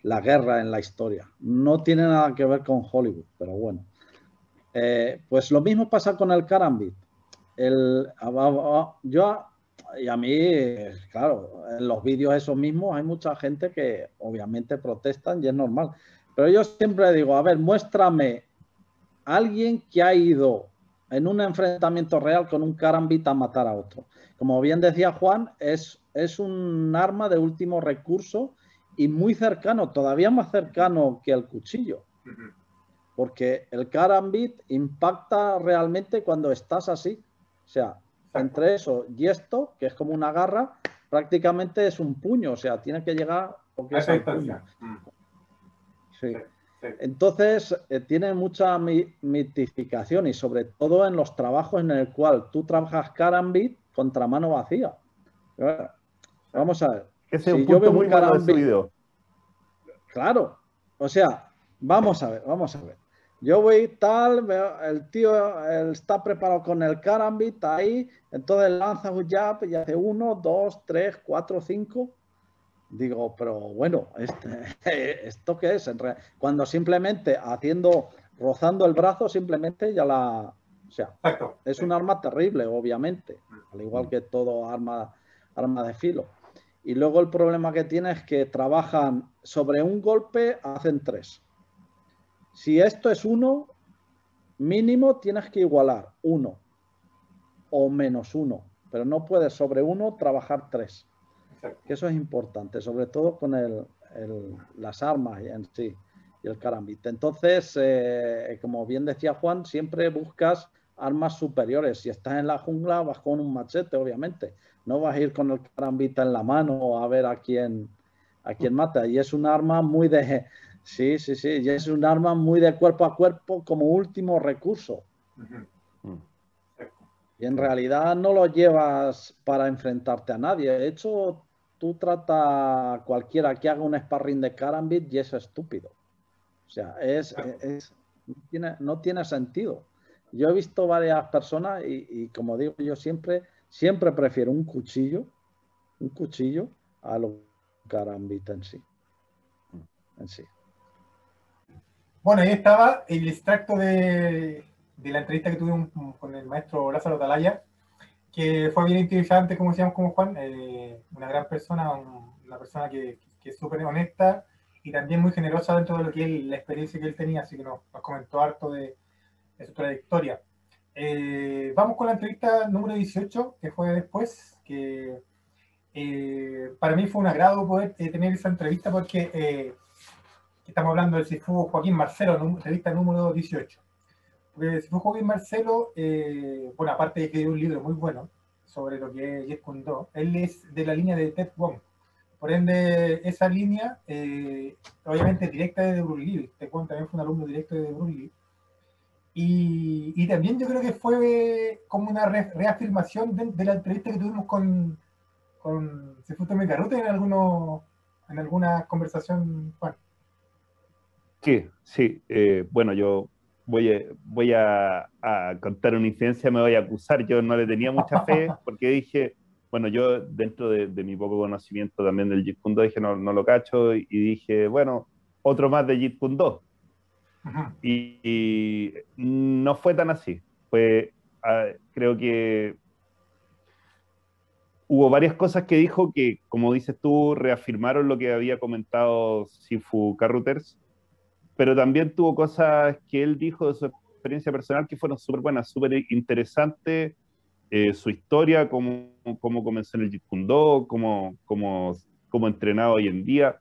S8: la guerra en la historia. No tiene nada que ver con Hollywood, pero bueno. Pues lo mismo pasa con el Kerambit. Y a mí, claro, en los vídeos esos mismos hay mucha gente que obviamente protestan y es normal. Pero yo siempre digo, a ver, muéstrame a alguien que ha ido en un enfrentamiento real con un Kerambit a matar a otro. Como bien decía Juan, es un arma de último recurso y muy cercano, todavía más cercano que el cuchillo. Porque el Kerambit impacta realmente cuando estás así. O sea, entre eso y esto, que es como una garra, prácticamente es un puño. O sea, tiene que llegar porque es al puño. Sí. Entonces, tiene mucha mitificación y sobre todo en los trabajos en el cual tú trabajas Kerambit contra mano vacía. Vamos a ver.
S2: Ese es un punto muy bueno de su video.
S8: Claro. O sea, vamos a ver. Yo voy tal, veo, el tío él está preparado con el karambit ahí, entonces lanza un jab y hace 1, 2, 3, 4, 5. Digo, pero bueno, ¿esto qué es? Cuando simplemente rozando el brazo, simplemente ya la... O sea,
S1: Exacto.
S8: es un arma terrible, obviamente, al igual que todo arma de filo. Y luego el problema que tiene es que trabajan sobre un golpe, hacen 3. Si esto es 1, mínimo tienes que igualar 1 o menos 1, pero no puedes sobre 1 trabajar 3. Que eso es importante, sobre todo con las armas en sí y el karambit. Entonces, como bien decía Juan, siempre buscas armas superiores. Si estás en la jungla, vas con un machete, obviamente. No vas a ir con el karambit en la mano a ver a quién mata. Y es un arma muy de... Sí, y es un arma muy de cuerpo a cuerpo como último recurso. Y en realidad no lo llevas para enfrentarte a nadie. De hecho, tú trata a cualquiera que haga un sparring de karambit y es estúpido. O sea, no tiene sentido. Yo he visto varias personas y como digo, yo siempre prefiero un cuchillo a los karambit en sí.
S1: Bueno, ahí estaba el extracto de la entrevista que tuvimos con el maestro Lázaro Atalaya, que fue bien interesante, como decíamos, como Juan, una gran persona, una persona que es súper honesta y también muy generosa dentro de lo que la experiencia que él tenía, así que nos comentó harto de su trayectoria. Vamos con la entrevista número 18, que fue después, que para mí fue un agrado poder tener esa entrevista porque estamos hablando del Sifu Joaquín Marcelo, entrevista número 18. Porque Sifu Joaquín Marcelo, bueno, aparte de que dio un libro muy bueno sobre lo que es Jeet Kune Do, él es de la línea de Ted Wong. Por ende, esa línea, obviamente directa de Bruce Lee. Ted Wong también fue un alumno directo de Bruce Lee. Y también yo creo que fue como una reafirmación de la entrevista que tuvimos con Sifu Tommy Garrute en alguna conversación, Juan.
S2: Sí. Bueno, yo voy a contar una incidencia, me voy a acusar. Yo no le tenía mucha fe porque dije, bueno, yo dentro de mi poco conocimiento también del Jeet Kune Do, dije, no lo cacho, y dije, bueno, otro más de Jeet Kune Do. Y no fue tan así. Creo que hubo varias cosas que dijo que, como dices tú, reafirmaron lo que había comentado Sifu Carruthers, pero también tuvo cosas que él dijo de su experiencia personal que fueron súper buenas, súper interesantes, su historia, cómo comenzó en el Jeet Kune Do, cómo entrenaba hoy en día.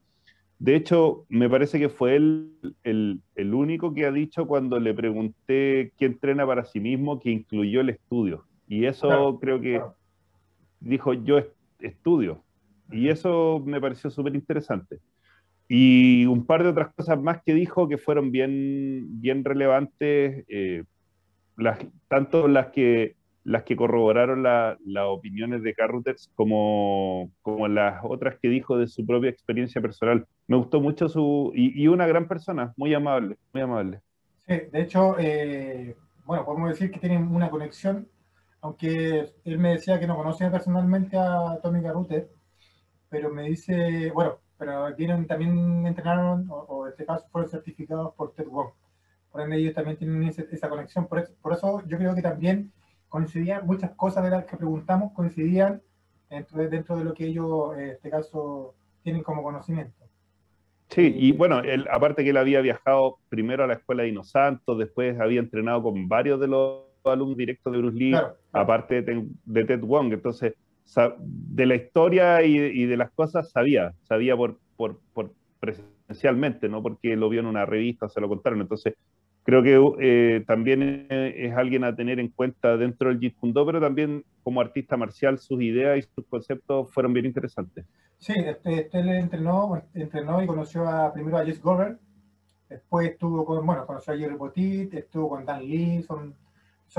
S2: De hecho, me parece que fue él el único que ha dicho cuando le pregunté qué entrena para sí mismo, que incluyó el estudio. Y eso creo que dijo, yo estudio. Y eso me pareció súper interesante. Y un par de otras cosas más que dijo que fueron bien relevantes, tanto las que corroboraron las opiniones de Carruthers como las otras que dijo de su propia experiencia personal. Me gustó mucho y una gran persona, muy amable, muy amable.
S1: Sí, de hecho, bueno, podemos decir que tienen una conexión, aunque él me decía que no conocía personalmente a Tommy Garrute, pero me dice, bueno, pero también entrenaron, o en este caso fueron certificados por Ted Wong. Por ende, ellos también tienen esa conexión. Por eso yo creo que también coincidían muchas cosas de las que preguntamos, coincidían dentro de lo que ellos, en este caso, tienen como conocimiento.
S2: Sí, y bueno, aparte que él había viajado primero a la escuela de Inosanto, después había entrenado con varios de los alumnos directos de Bruce Lee, claro. Aparte de Ted Wong, entonces de la historia y de las cosas sabía por presencialmente, no porque lo vio en una revista o se lo contaron. Entonces creo que también es alguien a tener en cuenta dentro del Jeet Kune Do, pero también como artista marcial sus ideas y sus conceptos fueron bien interesantes.
S1: Sí, él entrenó y conoció primero a Jess Gover, después conoció a Jerry Botit, estuvo con Dan Lee, son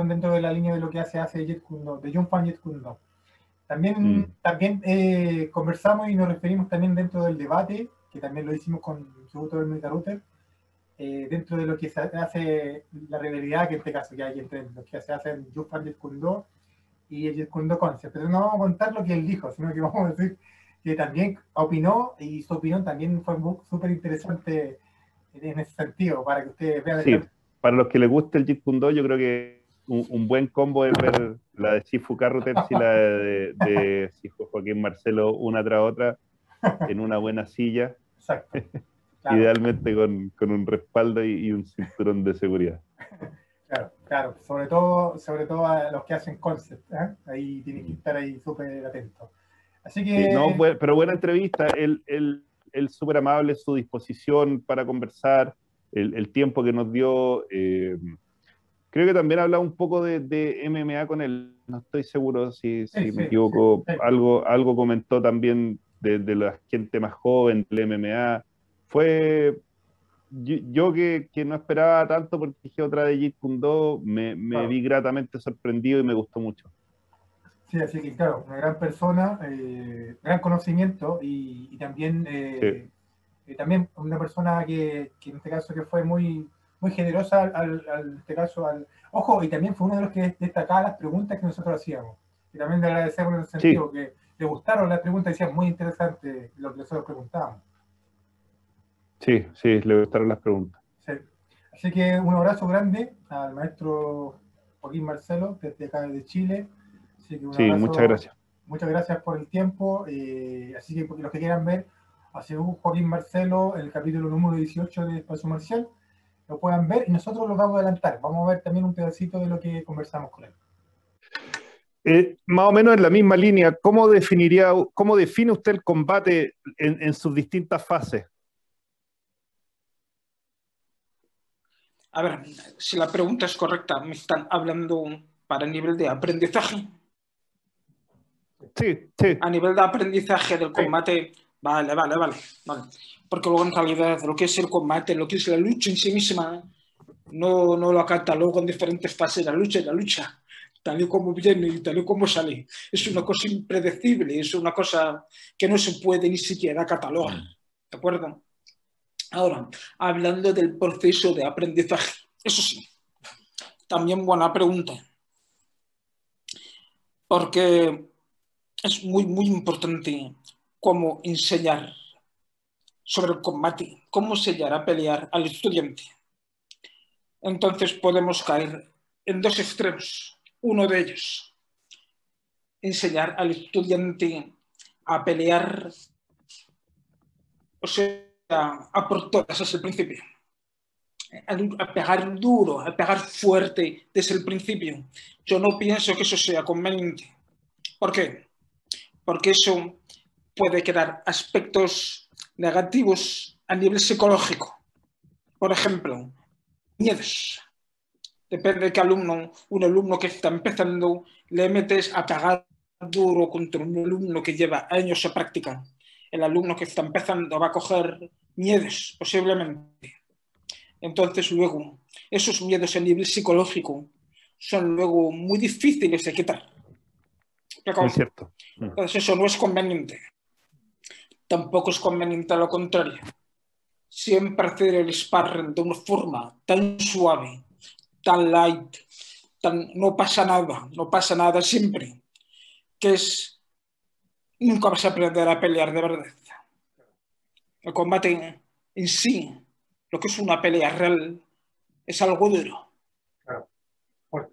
S1: dentro de la línea de lo que hace Jeet Kune Do, de Jung Fan Jeet Kune Do. También conversamos y nos referimos también dentro del debate, que también lo hicimos con Sifu Tommy Garrute, dentro de lo que se hace la rivalidad, que en este caso que hay entre los que se hacen Jufan Jeet Kune Do y el Jeet Kune Do Concept. Pero no vamos a contar lo que él dijo, sino que vamos a decir que también opinó, y su opinión también fue súper interesante en ese sentido, para que ustedes vean.
S2: Sí, para los que les guste el Jeet Kune Do, yo creo que un buen combo es ver la de Sifu Carruthers y la de Sifu Joaquín Marcelo una tras otra en una buena silla.
S1: Exacto. Claro.
S2: Idealmente con un respaldo y un cinturón de seguridad.
S1: Claro, sobre todo a los que hacen concept, ¿eh? Ahí tienen que estar ahí súper atentos. Así que...
S2: Sí, no, pero buena entrevista, él súper amable, su disposición para conversar, el tiempo que nos dio. Creo que también hablaba un poco de MMA con él, no estoy seguro si me equivoco.
S1: Sí.
S2: Algo comentó también de la gente más joven del MMA. Fue yo que no esperaba tanto, porque dije otra de Jeet Kune Do, me vi gratamente sorprendido y me gustó mucho.
S1: Sí, así que claro, una gran persona, gran conocimiento y también, también una persona que en este caso que fue muy generosa ojo, y también fue uno de los que destacaba las preguntas que nosotros hacíamos. Y también le agradecemos en el sentido que le gustaron las preguntas, decían muy interesante lo que nosotros preguntábamos.
S2: Sí, le gustaron las preguntas.
S1: Sí. Así que un abrazo grande al maestro Joaquín Marcelo, desde acá de Chile. Así que abrazo,
S2: muchas gracias.
S1: Muchas gracias por el tiempo. Así que los que quieran ver a Joaquín Marcelo, el capítulo número 18 de Espacio Marcial, lo puedan ver y nosotros lo vamos a adelantar. Vamos a ver también un pedacito de lo que conversamos con él.
S2: Más o menos en la misma línea, ¿cómo define usted el combate en sus distintas fases?
S9: A ver, si la pregunta es correcta, me están hablando para nivel de aprendizaje.
S2: Sí.
S9: A nivel de aprendizaje del combate, vale. Porque luego en realidad lo que es el combate, lo que es la lucha en sí misma, no lo catalogo en diferentes fases. La lucha, tal y como viene y tal y como sale. Es una cosa impredecible, es una cosa que no se puede ni siquiera catalogar. ¿De acuerdo? Ahora, hablando del proceso de aprendizaje, eso sí, también buena pregunta, porque es muy importante cómo enseñar sobre el combate, cómo enseñar a pelear al estudiante. Entonces podemos caer en dos extremos. Uno de ellos, enseñar al estudiante a pelear, o sea, a por todas desde el principio, a pegar duro, a pegar fuerte desde el principio. Yo no pienso que eso sea conveniente. ¿Por qué? Porque eso puede crear aspectos negativos a nivel psicológico. Por ejemplo, miedos. Depende de qué alumno, un alumno que está empezando, le metes a pegar duro contra un alumno que lleva años de práctica. El alumno que está empezando va a coger miedos, posiblemente. Entonces, luego, esos miedos a nivel psicológico son luego muy difíciles de quitar.
S2: Es cierto.
S9: Entonces, eso no es conveniente. Tampoco es conveniente a lo contrario. Siempre hacer el sparring de una forma tan suave, tan light, no pasa nada siempre, que es, nunca vas a aprender a pelear de verdad. El combate en sí, lo que es una pelea real, es algo duro.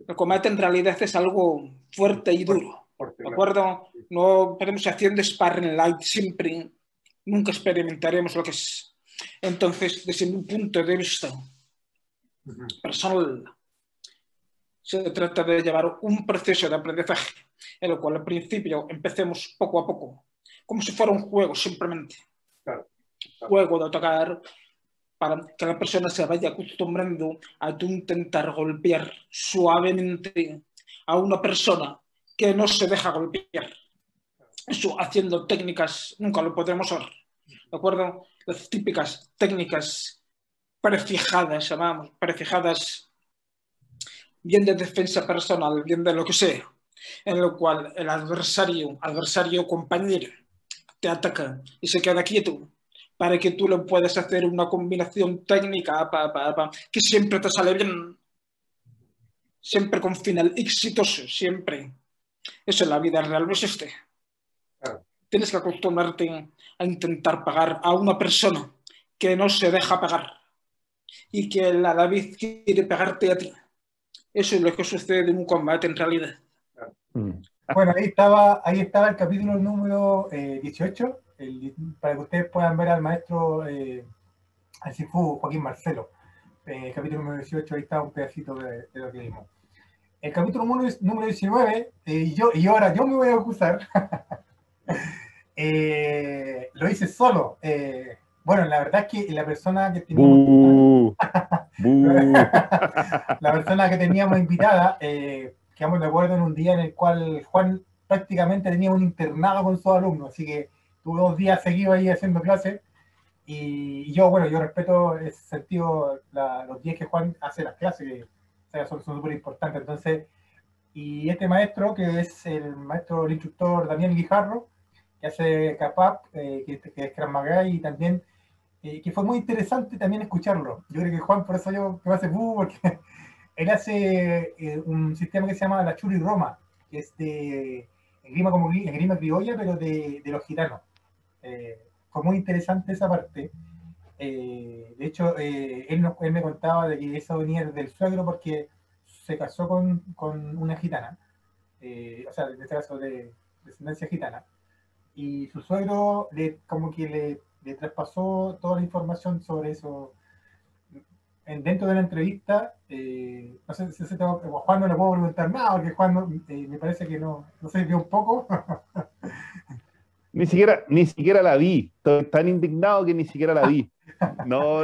S9: El combate en realidad es algo fuerte y duro. ¿De acuerdo? No podemos hacer sparring light siempre, nunca experimentaremos lo que es. Entonces, desde mi punto de vista personal, se trata de llevar un proceso de aprendizaje en el cual al principio empecemos poco a poco, como si fuera un juego simplemente. Juego de tocar, para que la persona se vaya acostumbrando a intentar golpear suavemente a una persona que no se deja golpear. Eso haciendo técnicas nunca lo podremos ver. ¿De acuerdo? Las típicas técnicas prefijadas, llamamos, prefijadas, bien de defensa personal, bien de lo que sea, en lo cual el adversario compañero te ataca y se queda quieto. para que tú le puedas hacer una combinación técnica que siempre te sale bien, siempre con final exitoso, siempre. Eso en la vida real no existe. Tienes que acostumbrarte a intentar pagar a una persona que no se deja pagar y que la David quiere pegarte a ti. Eso es lo que sucede en un combate en realidad.
S1: Bueno, ahí estaba el capítulo número 18, para que ustedes puedan ver al maestro al Sifu Joaquín Marcelo. Capítulo número 18, ahí está un pedacito de lo que vimos. El capítulo número 19, y ahora yo me voy a acusar, lo hice solo. Bueno, la verdad es que la persona que teníamos, la persona que teníamos invitada, quedamos de acuerdo en un día en el cual Juan prácticamente tenía un internado con sus alumnos, así que tuve 2 días seguidos ahí haciendo clases, y yo respeto ese sentido, los días que Juan hace las clases, que, o sea, son súper importantes. Entonces, y este maestro, que es el instructor Daniel Guijarro, que hace Kapap, que es Krav Maga, y también que fue muy interesante también escucharlo. Yo creo que Juan, por eso que me hace porque él hace un sistema que se llama la Churi Roma, que es de esgrima criolla, pero de los gitanos. Fue muy interesante esa parte. De hecho, él me contaba de que eso venía del suegro porque se casó con una gitana, o sea, en este caso de descendencia gitana, y su suegro como que le traspasó toda la información sobre eso. Dentro de la entrevista, no sé si Juan no le puedo preguntar nada, porque Juan me parece que no se vio un poco.
S2: Ni siquiera la vi. Estoy tan indignado que ni siquiera la vi. No,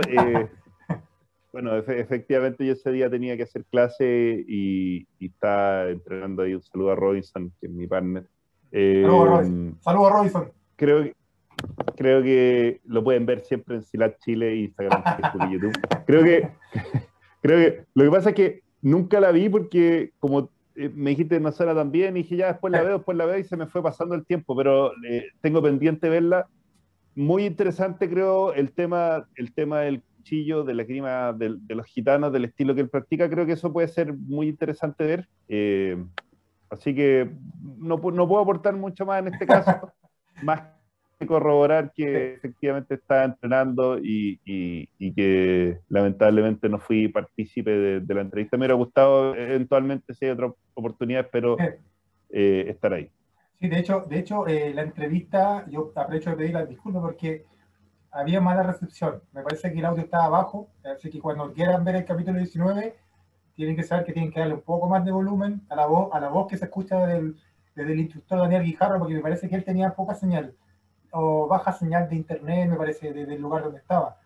S2: bueno, efectivamente yo ese día tenía que hacer clase y estaba entrenando ahí. Un saludo a Robinson, que es mi partner.
S1: Saludo a Robinson.
S2: Creo que lo pueden ver siempre en Silat Chile, Instagram, Facebook y YouTube. Creo que lo que pasa es que nunca la vi porque como me dijiste no será tan bien, y dije ya después la veo y se me fue pasando el tiempo, pero tengo pendiente verla. Muy interesante creo el tema del cuchillo, de la esgrima de los gitanos, del estilo que él practica. Creo que eso puede ser muy interesante ver. Así que no puedo aportar mucho más en este caso, más que corroborar que efectivamente estaba entrenando y que lamentablemente no fui partícipe de la entrevista. Me hubiera gustado eventualmente, si hay otra oportunidad, espero estar ahí.
S1: Sí, de hecho la entrevista, yo aprovecho de pedir las disculpas porque había mala recepción. Me parece que el audio estaba bajo, así que cuando quieran ver el capítulo 19, tienen que saber que tienen que darle un poco más de volumen a la voz que se escucha desde el instructor Daniel Guijarro, porque me parece que él tenía poca señal, o baja señal de internet, me parece, desde el lugar donde estaba.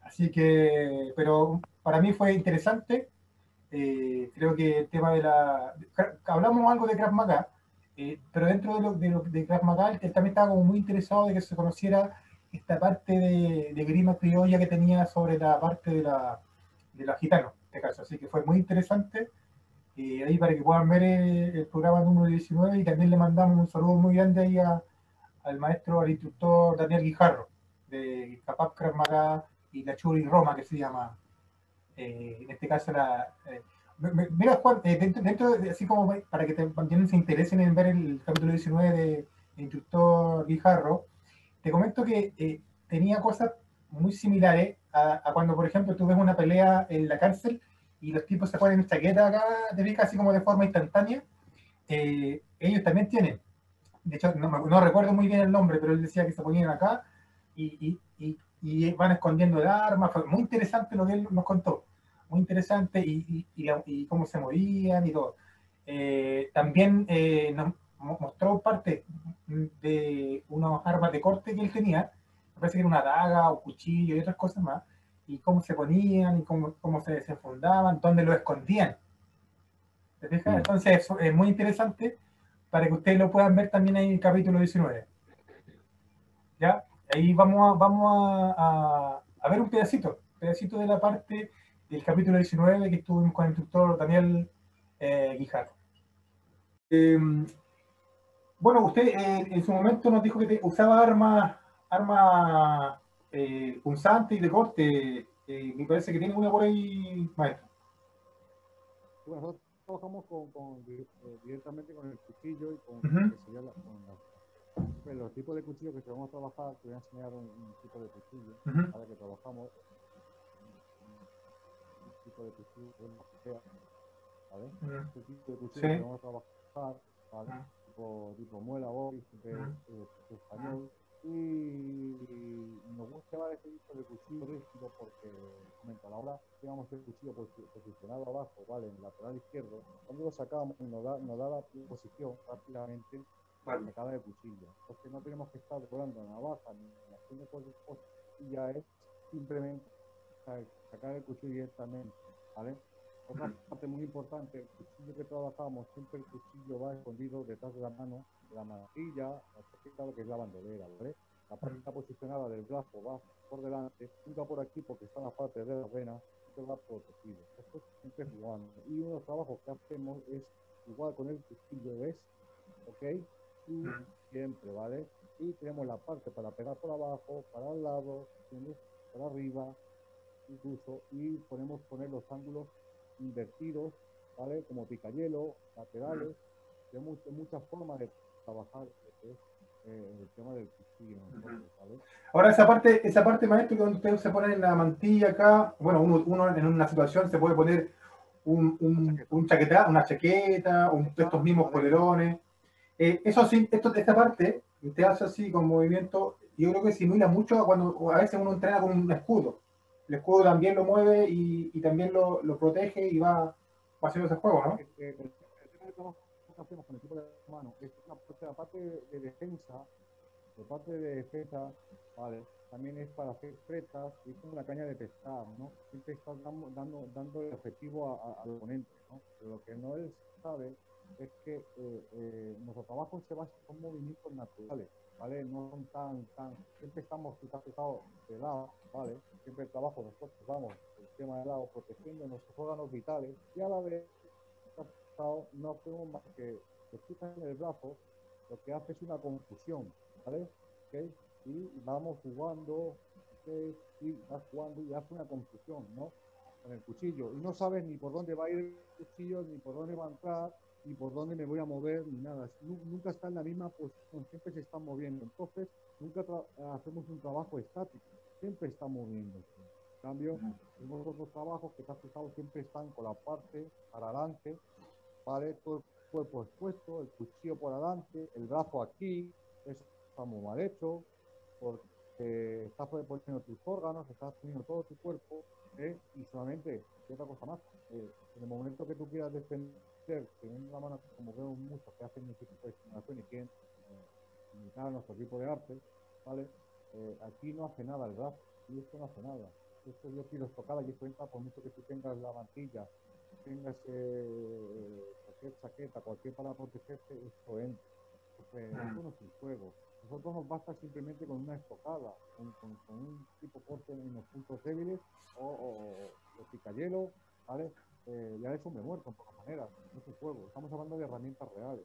S1: Así que, pero para mí fue interesante. Creo que el tema hablamos algo de Krav Maga, pero dentro de Krav Maga, él también estaba como muy interesado de que se conociera esta parte de grima criolla que tenía sobre la parte de la gitana, en este caso. Así que fue muy interesante. Ahí para que puedan ver el programa número 19, y también le mandamos un saludo muy grande ahí al maestro, al instructor Daniel Guijarro, de Kapap Krav Maga y la Churi Roma, que se llama, en este caso mira Juan, dentro así como para que también se interesen en ver el capítulo 19 de instructor Guijarro, te comento que tenía cosas muy similares a cuando, por ejemplo, tú ves una pelea en la cárcel y los tipos se ponen chaqueta acá, te ves casi como de forma instantánea. Ellos también tienen. De hecho, no recuerdo muy bien el nombre, pero él decía que se ponían acá y van escondiendo el arma. Fue muy interesante lo que él nos contó. Muy interesante, y cómo se movían y todo. También nos mostró parte de unas armas de corte que él tenía. Me parece que era una daga o cuchillo y otras cosas más. Y cómo se ponían y cómo se desenfundaban, dónde lo escondían. ¿Te fijas? Entonces es muy interesante para que ustedes lo puedan ver también en el capítulo 19. ¿Ya? Ahí vamos a ver un pedacito de la parte del capítulo 19 que estuvimos con el instructor Daniel Guijarro. Bueno, usted en su momento nos dijo que usaba armas punzante y de corte. Me parece que tiene una por ahí, maestro.
S10: Bueno, nosotros trabajamos directamente con el cuchillo y con, que sería pues, los tipos de cuchillos que te vamos a trabajar. Te voy a enseñar un tipo de cuchillo para que trabajamos. Un tipo de cuchillo, ¿vale? Este tipo de cuchillo que vamos a trabajar, ¿vale? Tipo muela, bois, español. Y nos gusta este tipo de cuchillo rígido porque, comento, a la hora que llevamos el cuchillo posicionado abajo, ¿vale? En el lateral izquierdo, cuando lo sacamos nos da la posición rápidamente para sacar el cuchillo. Entonces no tenemos que estar doblando navaja ni haciendo cualquier cosa, y ya es simplemente sacar el cuchillo directamente, ¿vale? Otra parte muy importante, el cuchillo que trabajamos, siempre el cuchillo va escondido detrás de la mano, de la manilla, la chaqueta, lo que es la bandolera, ¿vale? La parte está posicionada del brazo va por delante, nunca por aquí porque está en la parte de la vena, que va protegido. Esto es siempre jugando. Y uno de los trabajos que hacemos es igual con el cuchillo, ¿ves? ¿Ok? Y siempre, ¿vale? Y tenemos la parte para pegar por abajo, para el lado, ¿entiendes? Para arriba, incluso, y podemos poner los ángulos invertidos, ¿vale? Como picahielo, laterales, hay muchas formas de trabajar el tema del cuchillo, ¿vale?
S1: Ahora esa parte, maestro, que usted se pone en la mantilla acá, bueno, uno en una situación se puede poner una chaqueta, estos mismos polerones. Eso sí, esta parte te hace así con movimiento, yo creo que simula mucho cuando a veces uno entrena con un escudo. El escudo también lo mueve y también lo protege y va haciendo ese juego, ¿no?
S10: El tema de trabajo que hacemos con el equipo de mano es la parte de defensa, ¿vale? También es para hacer tretas, es como la caña de pescar, ¿no? Siempre estás dando el objetivo al oponente, ¿no? Pero lo que no él sabe es que nuestro trabajo se basa en movimientos naturales, ¿vale? No son tan, siempre estamos pegados de lado, ¿vale? Siempre el trabajo nosotros vamos el tema de lado protegiendo nuestros órganos vitales y a la vez no hacemos más que quitan el brazo, lo que hace es una confusión, ¿vale? ¿Okay? Y vamos jugando, ¿okay? Y vas jugando y hace una confusión, ¿no? Con el cuchillo y no sabes ni por dónde va a ir el cuchillo, ni por dónde va a entrar, ni por dónde me voy a mover, ni nada. Nunca está en la misma posición, siempre se está moviendo. Entonces, nunca hacemos un trabajo estático, siempre está moviéndose. En cambio, tenemos otros trabajos que siempre están con la parte para adelante, ¿vale? Todo el cuerpo expuesto, el cuchillo por adelante, el brazo aquí, eso está muy mal hecho, porque estás poniendo tus órganos, estás poniendo todo tu cuerpo, y solamente, ¿qué otra cosa más? En el momento que tú quieras defender, teniendo la mano, como vemos muchos que hacen este tipo de simulación y quieren imitar nuestro tipo de arte, ¿vale? Aquí no hace nada el brazo, y esto no hace nada. Esto yo quiero tocar y cuenta, por mucho que tú tengas la mantilla, tengas cualquier chaqueta, cualquier para protegerte, esto entra. Esto no es un juego. Nosotros nos basta simplemente con una estocada, con un tipo corte en los puntos débiles o picahielo, ¿vale? Ya eso me muerto en pocas maneras, no es un juego, estamos hablando de herramientas reales.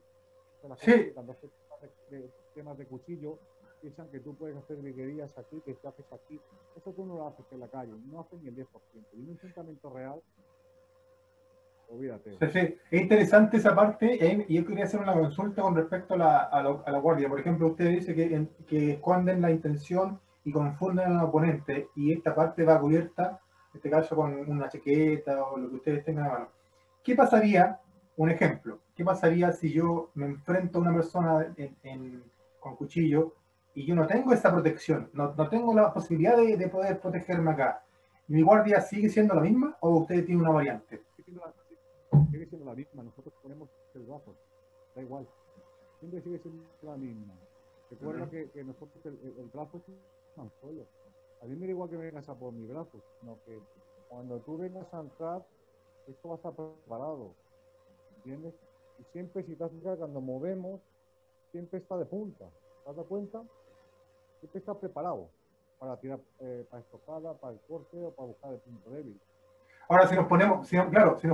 S10: La gente cuando hace temas de cuchillo, piensan que tú puedes hacer virguerías aquí, que te haces aquí, eso tú no lo haces en la calle, no haces ni el 10%, y un enfrentamiento real, olvídate.
S1: Sí. Es interesante esa parte, y yo quería hacer una consulta con respecto a la guardia. Por ejemplo, usted dice que esconden la intención y confunden al oponente, y esta parte va cubierta, en este caso con una chaqueta o lo que ustedes tengan a mano. ¿Qué pasaría, un ejemplo, qué pasaría si yo me enfrento a una persona con cuchillo y yo no tengo esa protección, no tengo la posibilidad de poder protegerme acá? ¿Mi guardia sigue siendo la misma o usted tiene una variante?
S10: Sigue siendo la misma, nosotros ponemos el brazo, da igual, siempre sigue siendo la misma. Recuerda que nosotros el brazo es un anzuelo. A mí me da igual que vengas a por mi brazo, sino que cuando tú vengas a entrar, esto va a estar preparado, ¿entiendes? Y siempre, si te das cuenta, cuando movemos, siempre está de punta, ¿te das cuenta? Siempre está preparado para tirar, para estocada, para el corte o para buscar el punto débil.
S1: Ahora, si nos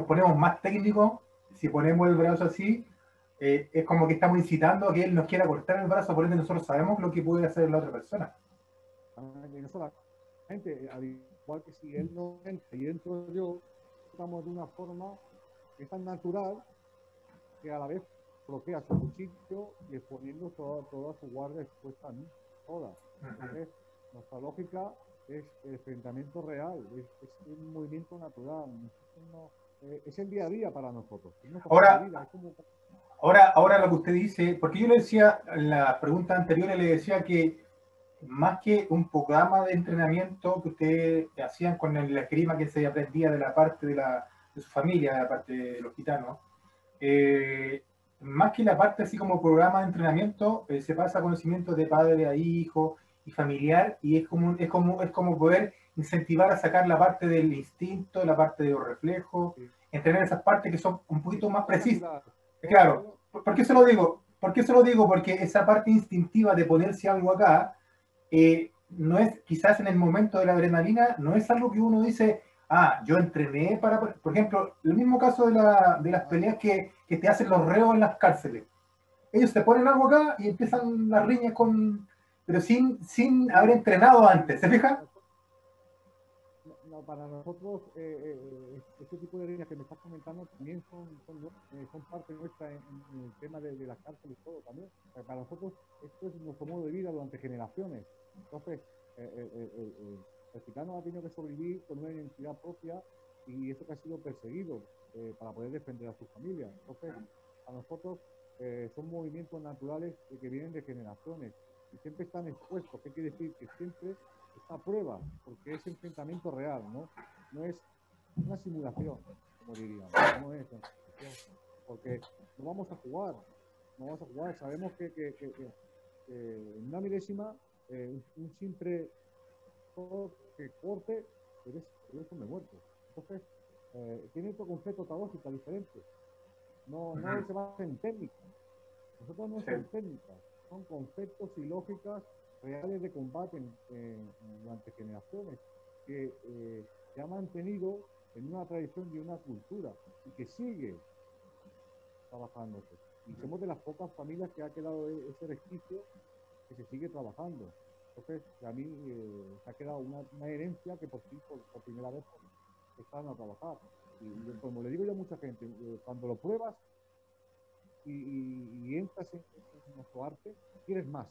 S1: ponemos más técnicos, si ponemos el brazo así, es como que estamos incitando a que él nos quiera cortar el brazo, por ende nosotros sabemos lo que puede hacer la otra persona.
S10: Y no solamente gente, al igual que si él no entra y entro yo, estamos de una forma que es tan natural que a la vez bloquea su cuchillo y exponiendo toda su guardia expuesta a mí, toda. Entonces, nuestra lógica es el enfrentamiento real, es un movimiento natural, es el día a día para nosotros.
S1: Ahora lo que usted dice, porque yo le decía en la pregunta anterior, le decía que más que un programa de entrenamiento que ustedes hacían con la esgrima que se aprendía de la parte de su familia, de la parte de los gitanos, más que la parte así como programa de entrenamiento, se pasa conocimiento de padre a hijo y familiar, y es como poder incentivar a sacar la parte del instinto, la parte de los reflejos, entrenar esas partes que son un poquito más precisas. Claro, ¿por qué se lo digo? ¿Por qué se lo digo? Porque esa parte instintiva de ponerse algo acá, no es, quizás en el momento de la adrenalina, no es algo que uno dice, yo entrené para, por ejemplo, el mismo caso de las peleas que te hacen los reos en las cárceles. Ellos te ponen algo acá y empiezan las riñas pero sin haber entrenado antes, ¿se fija?
S10: No, para nosotros, este tipo de riñas que me estás comentando también son parte nuestra en el tema de la cárcel y todo también. Para nosotros esto es nuestro modo de vida durante generaciones. Entonces, el gitano ha tenido que sobrevivir con una identidad propia y eso que ha sido perseguido para poder defender a su familia. Entonces, a nosotros son movimientos naturales que vienen de generaciones y siempre están expuestos. ¿Qué quiere decir? Que siempre está a prueba, porque es enfrentamiento real, ¿no? No es una simulación, como diríamos, no es una simulación, porque no vamos a jugar, sabemos que en una milésima, un simple que corte, eres un muerto. Entonces, tiene otro concepto, otra lógica diferente. No se basa en técnicas. Nosotros no son técnicas, son conceptos y lógicas reales de combate durante generaciones que se ha mantenido en una tradición y una cultura y que sigue trabajándose. Y somos de las pocas familias que ha quedado ese resquicio que se sigue trabajando. Entonces, a mí se ha quedado una herencia que por primera vez están a trabajar. Y como le digo yo a mucha gente, cuando lo pruebas y entras en nuestro arte, quieres más.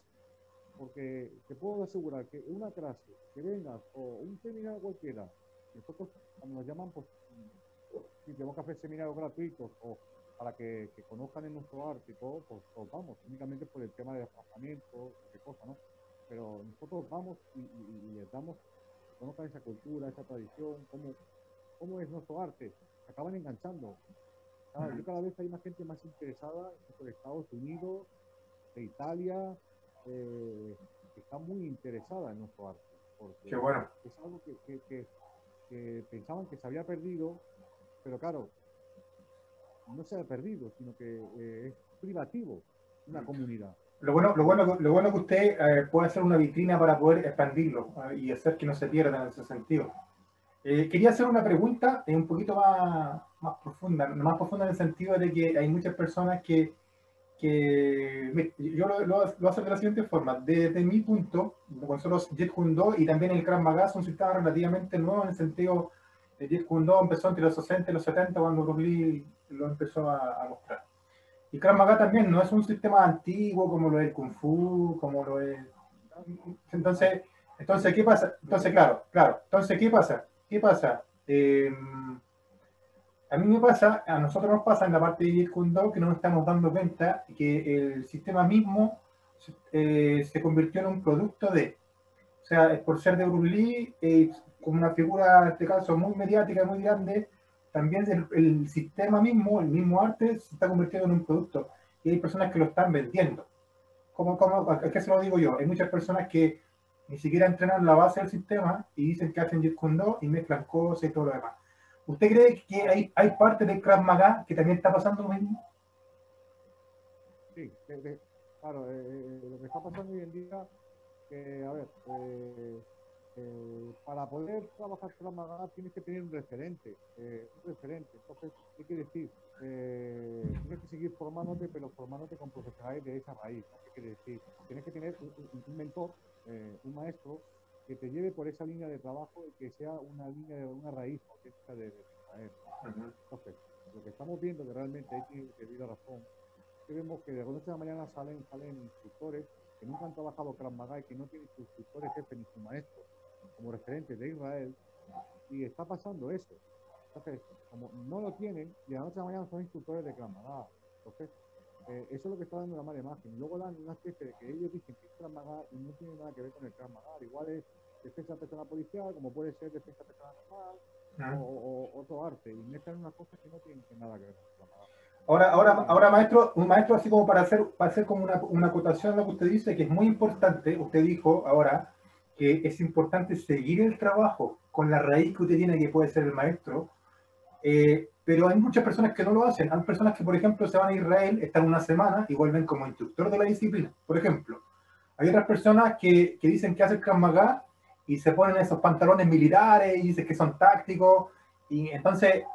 S10: Porque te puedo asegurar que una clase que vengas o un seminario cualquiera, nosotros cuando nos llaman, pues si tenemos que hacer seminarios gratuitos o para que conozcan en nuestro arte y todo, pues vamos, únicamente por el tema de desplazamiento, qué cosa, ¿no? Pero nosotros vamos y les damos que conozcan esa cultura, esa tradición, cómo es nuestro arte. Se acaban enganchando. Yo cada vez hay más gente más interesada por Estados Unidos, de Italia, que está muy interesada en nuestro arte. Porque
S1: qué bueno.
S10: Es algo que pensaban que se había perdido, pero claro, no se ha perdido, sino que es privativo una comunidad.
S1: Lo bueno que usted puede hacer una vitrina para poder expandirlo y hacer que no se pierda en ese sentido. Quería hacer una pregunta un poquito más profunda en el sentido de que hay muchas personas que yo lo hago de la siguiente forma. Desde mi punto, con solo Jeet Kune Do y también el Krav Maga son sistemas relativamente nuevos en el sentido de Jeet Kune Do empezó entre los 60 y los 70 cuando Bruce Lee lo empezó a mostrar. Y Krav Maga también no es un sistema antiguo como lo es el Kung Fu, como lo es... Entonces ¿qué pasa? Entonces, claro. Entonces, ¿qué pasa? A nosotros nos pasa en la parte de Jeet Kune Do que no nos estamos dando cuenta que el sistema mismo se convirtió en un producto o sea, por ser de Bruce Lee, como una figura, en este caso, muy mediática, muy grande, también el sistema mismo, el mismo arte, se está convirtiendo en un producto. Y hay personas que lo están vendiendo. ¿Qué se lo digo yo? Hay muchas personas que ni siquiera entrenan la base del sistema y dicen que hacen Jeet Kune Do y mezclan cosas y todo lo demás. ¿Usted cree que hay parte del Krav Maga que también está pasando lo mismo?
S10: Sí, claro, lo que está pasando hoy en día, para poder trabajar Krav Maga tienes que tener un referente. Entonces, ¿qué quiere decir? Tienes que seguir formándote, pero formándote con profesionales de esa raíz. ¿Qué quiere decir? Tienes que tener un mentor, un maestro, que te lleve por esa línea de trabajo y que sea una línea de una raíz auténtica de Israel. Entonces, lo que estamos viendo que realmente hay que debido a razón, que vemos que de la noche a la mañana salen instructores que nunca han trabajado Krav Maga y que no tienen sus instructores jefes ni sus maestros como referentes de Israel, y está pasando eso. Entonces, como no lo tienen, y de la noche a la mañana son instructores de Krav Maga. Entonces, eso es lo que está dando una mala imagen. Y luego dan una especie de que ellos dicen que es Krav Maga y no tiene nada que ver con el Krav Maga. Igual es defensa personal policial, como puede ser defensa personal normal, o otro arte. Y mezclan unas cosas que no tienen nada que ver con el Krav Maga.
S1: Ahora maestro, un maestro, así como para hacer como una acotación a lo que usted dice, que es muy importante. Usted dijo ahora que es importante seguir el trabajo con la raíz que usted tiene, que puede ser el maestro. Pero hay muchas personas que no lo hacen. Hay personas que, por ejemplo, se van a Israel, están una semana y vuelven como instructor de la disciplina. Por ejemplo, hay otras personas que dicen que hacen Krav Maga y se ponen esos pantalones militares y dicen que son tácticos. Y entonces,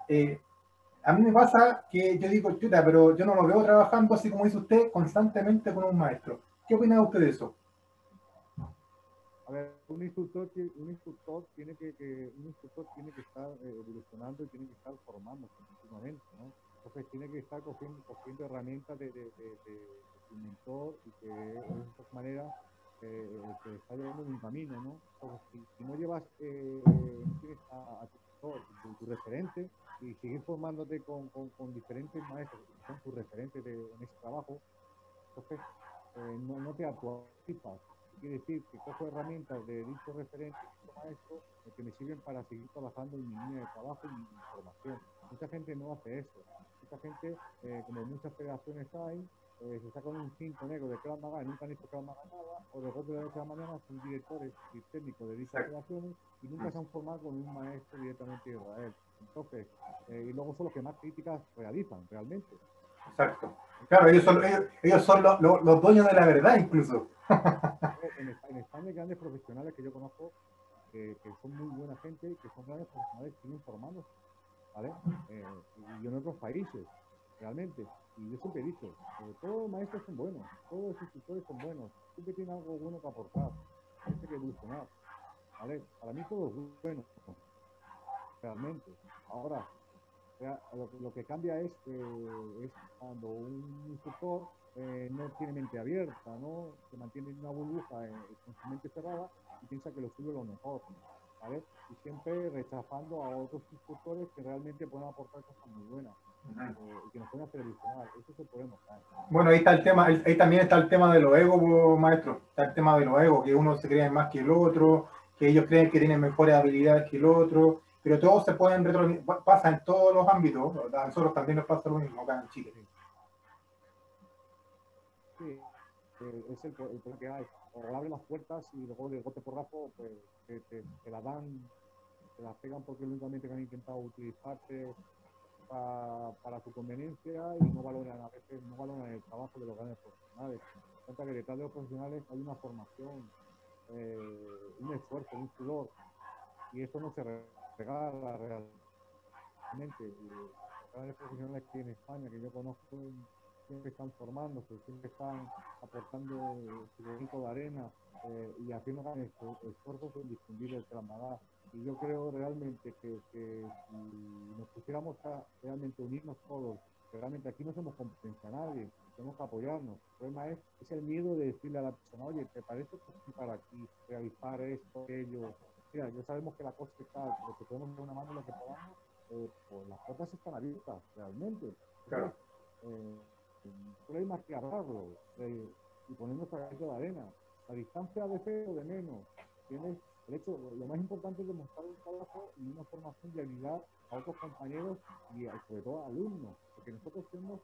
S1: a mí me pasa que yo digo, chuta, pero yo no lo veo trabajando así como dice usted, constantemente con un maestro. ¿Qué opina usted de eso?
S10: A ver, un instructor tiene que estar evolucionando y tiene que estar formándose continuamente, ¿no? Entonces tiene que estar cogiendo herramientas de su mentor y que de esta manera te está llevando en un camino, ¿no? Entonces, si no llevas tienes a tu mentor, tu referente, y seguir formándote con diferentes maestros que son tus referentes en ese trabajo, entonces no te actualizas. Quiere decir que cojo herramientas de dicho referente, dicho maestro, que me sirven para seguir trabajando en mi línea de trabajo y mi formación. Mucha gente no hace eso. Mucha gente, como muchas federaciones hay, se sacan un cinto negro de Krav Maga y nunca han hecho Krav Maga nada, o de golpe de la noche a la mañana son directores y técnicos de dichas federaciones y nunca se han formado con un maestro directamente de Israel. Entonces, y luego son los que más críticas realizan realmente.
S1: Exacto. Claro, ellos son los dueños de la verdad incluso.
S10: En España hay grandes profesionales que yo conozco que son muy buena gente, que son grandes profesionales que siguen formándose, ¿vale? Y en otros países, realmente. Y yo siempre he dicho, todos los maestros son buenos, todos los instructores son buenos, siempre tienen algo bueno que aportar, siempre hay que evolucionar, ¿vale? Para mí todo es bueno, realmente. Ahora, lo que cambia es cuando un instructor no tiene mente abierta, ¿no? Se mantiene en una burbuja con su mente cerrada y piensa que lo suyo es lo mejor, ¿vale? Y siempre rechazando a otros instructores que realmente pueden aportar cosas muy buenas y que nos pueden hacer evolucionar. Eso se puede notar.
S1: Bueno, ahí está el tema, ahí también está el tema de los egos, maestro. Está el tema de los egos, que uno se cree más que el otro, que ellos creen que tienen mejores habilidades que el otro, pero todos se pueden pasa en todos los ámbitos. A nosotros también nos pasa lo mismo acá en Chile.
S10: Sí, es el problema que hay. O abren las puertas y luego de golpe porrazo pues, te la dan, te la pegan porque únicamente han intentado utilizarte para su conveniencia y no valoran a veces el trabajo de los grandes profesionales. Cuenta que detrás de los profesionales hay una formación, un esfuerzo, un sudor, y eso no se regala realmente. Y los grandes profesionales aquí en España que yo conozco siempre están formándose, siempre están aportando su granito de arena y haciendo grandes esfuerzos en difundir el Krav Maga. Y yo creo realmente que si nos pusiéramos a realmente unirnos todos, que realmente aquí no somos competencia a nadie, tenemos que apoyarnos. El problema es el miedo de decirle a la persona, oye, ¿te parece que para aquí realizar esto, aquello? Mira, ya sabemos que la cosa está, lo que podemos dar una mano, lo que podamos, pues las puertas están abiertas, realmente.
S1: Claro.
S10: Solo hay más que hablarlo y poner nuestra granito de arena. La distancia de fe o de menos, ¿tienes? El hecho, lo más importante es demostrar un trabajo y una formación de habilidad a otros compañeros y sobre todo a alumnos, porque nosotros no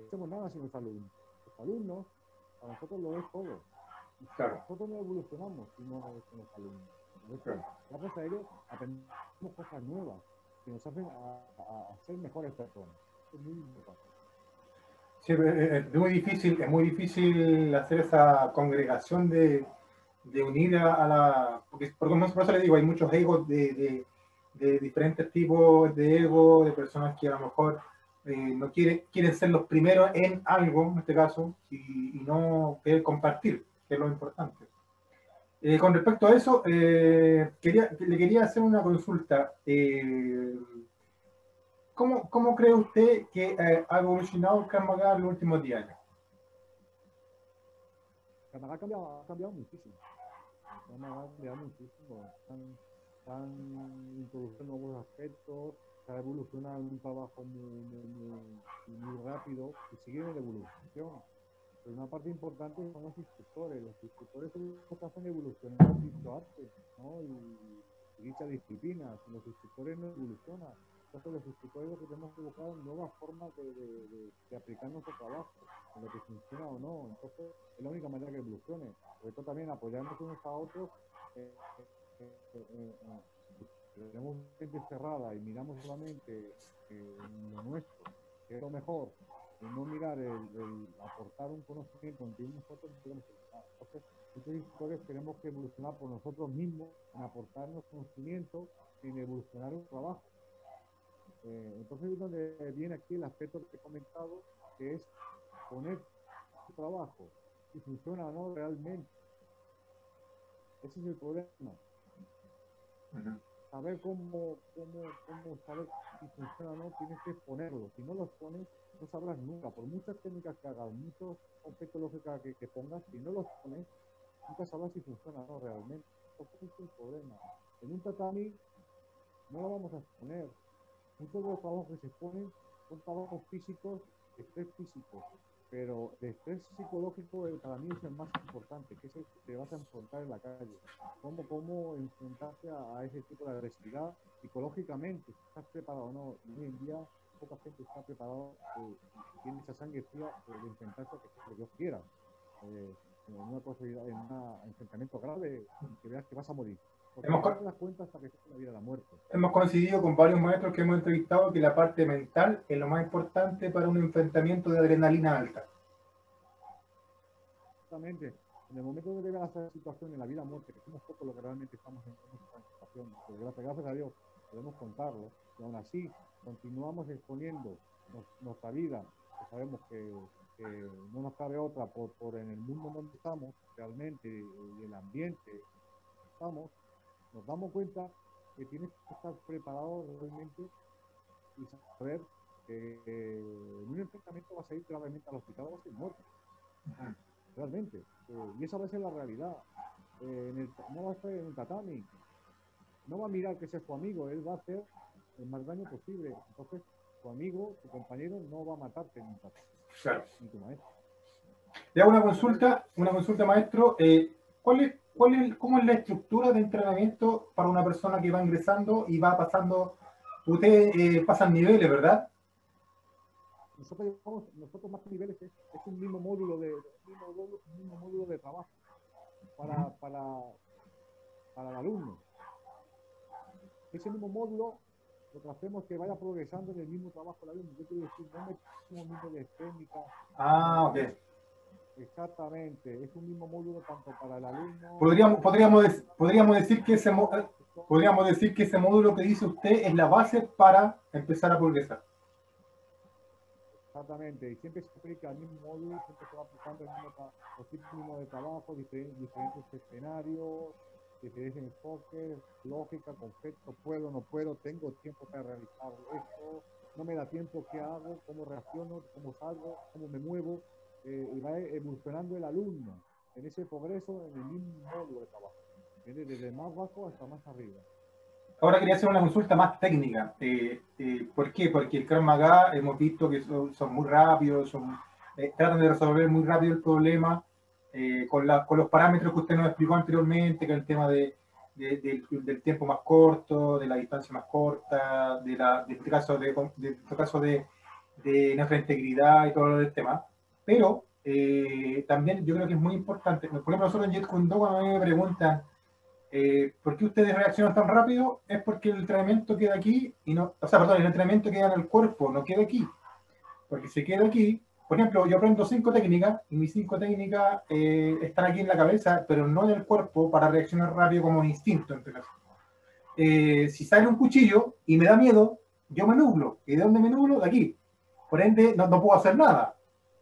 S10: hacemos nada sin los alumnos. Los alumnos, para nosotros lo es todo. Y claro. Nosotros no evolucionamos si no con los alumnos. Entonces, gracias a ellos aprendemos cosas nuevas que nos hacen a ser mejores personas. Esto es muy importante.
S1: Sí, es muy difícil hacer esa congregación de unir a la... Porque por eso le digo, hay muchos egos de diferentes tipos de ego, de personas que a lo mejor no quieren ser los primeros en algo, en este caso, y no querer compartir, que es lo importante. Con respecto a eso, le quería hacer una consulta. ¿Cómo cree usted que ha evolucionado el Krav Maga en los últimos 10 años?
S10: Krav Maga ha cambiado muchísimo. Krav Maga ha cambiado muchísimo. Están introduciendo nuevos aspectos, se ha evolucionado en un trabajo muy rápido y siguen en evolución. Pero una parte importante son los instructores. Los instructores son los que hacen evolucionar dicho arte, ¿no? y dicha disciplina. Si los instructores no evolucionan, entonces los instructores lo que tenemos que buscar nuevas formas de aplicar nuestro trabajo, en lo que funciona o no. Entonces es la única manera que evolucione. Sobre todo también apoyarnos unos a otros. Tenemos gente cerrada y miramos solamente lo nuestro, que es lo mejor, y no mirar el aportar un conocimiento entre nosotros, no podemos evolucionar. Entonces, estos instructores tenemos que evolucionar por nosotros mismos, en aportarnos conocimiento, en evolucionar un trabajo. Entonces es donde viene aquí el aspecto que he comentado, que es poner su trabajo, si funciona o no realmente. Ese es el problema. Saber cómo saber si funciona o no, tienes que ponerlo. Si no los pones, no sabrás nunca. Por muchas técnicas que hagas, muchos conceptos lógicos que pongas, si no los pones, nunca sabrás si funciona o no realmente. Ese es el problema. En un tatami no lo vamos a exponer. Muchos de los trabajos que se exponen son trabajos físicos, estrés físico, pero el estrés psicológico para mí es el más importante, que es el que te vas a enfrentar en la calle. Cómo enfrentarte a ese tipo de agresividad psicológicamente, si estás preparado o no. Hoy en día poca gente está preparada, tiene esa sangre fría de enfrentarse a que Dios quiera. En una enfrentamiento grave, que veas que vas a morir.
S1: Hemos coincidido con varios maestros que hemos entrevistado que la parte mental es lo más importante para un enfrentamiento de adrenalina alta.
S10: Exactamente. En el momento de llegar a esa situación en la vida o muerte, que somos pocos los que realmente estamos en esta situación, porque gracias a Dios podemos contarlo, y aún así continuamos exponiendo nuestra vida, que sabemos que no nos cabe otra por en el mundo donde estamos realmente y el ambiente estamos. Nos damos cuenta que tienes que estar preparado realmente y saber que en un enfrentamiento vas a ir gravemente al hospital, vas a ir muerto. Realmente. Y esa va a ser la realidad. No va a estar en el tatami. No va a mirar que ese es tu amigo, él va a hacer el más daño posible. Entonces, tu amigo, tu compañero, no va a matarte en un tatami.
S1: Claro.
S10: Ni tu maestro.
S1: Le hago una consulta, maestro. ¿Cómo es la estructura de entrenamiento para una persona que va ingresando y va pasando? Ustedes pasan niveles, ¿verdad?
S10: Nosotros más que niveles es un mismo módulo de trabajo para el alumno. Ese mismo módulo lo que hacemos es que vaya progresando en el mismo trabajo del alumno. Yo quiero decir, no metemos mismo de técnica.
S1: Ok.
S10: Exactamente, es un mismo módulo tanto para el alumno.
S1: Podríamos decir que ese módulo que dice usted es la base para empezar a progresar.
S10: Exactamente, y siempre se aplica el mismo módulo, siempre se va aplicando los tipos de trabajo, diferentes escenarios, diferentes enfoques, lógica, concepto, puedo, no puedo, tengo tiempo para realizar esto, no me da tiempo, ¿qué hago? ¿Cómo reacciono? ¿Cómo salgo? ¿Cómo me muevo? Y va evolucionando el alumno en ese progreso en el mismo módulo de trabajo, desde más bajo hasta más arriba.
S1: Ahora quería hacer una consulta más técnica. ¿Por qué? Porque el Krav Maga hemos visto que son muy rápidos, tratan de resolver muy rápido el problema con los parámetros que usted nos explicó anteriormente, que es el tema del tiempo más corto, de la distancia más corta, de este caso de nuestra integridad y todo lo del tema. Pero también yo creo que es muy importante. Por ejemplo, nosotros en Jeet Kune Do, cuando a mí me preguntan ¿por qué ustedes reaccionan tan rápido? Es porque el entrenamiento queda aquí y no, el entrenamiento queda en el cuerpo, no queda aquí. Porque si queda aquí, por ejemplo, yo aprendo 5 técnicas y mis 5 técnicas están aquí en la cabeza, pero no en el cuerpo para reaccionar rápido como un instinto. En este caso. Si sale un cuchillo y me da miedo, yo me nublo. ¿Y de dónde me nublo? De aquí. Por ende, no puedo hacer nada.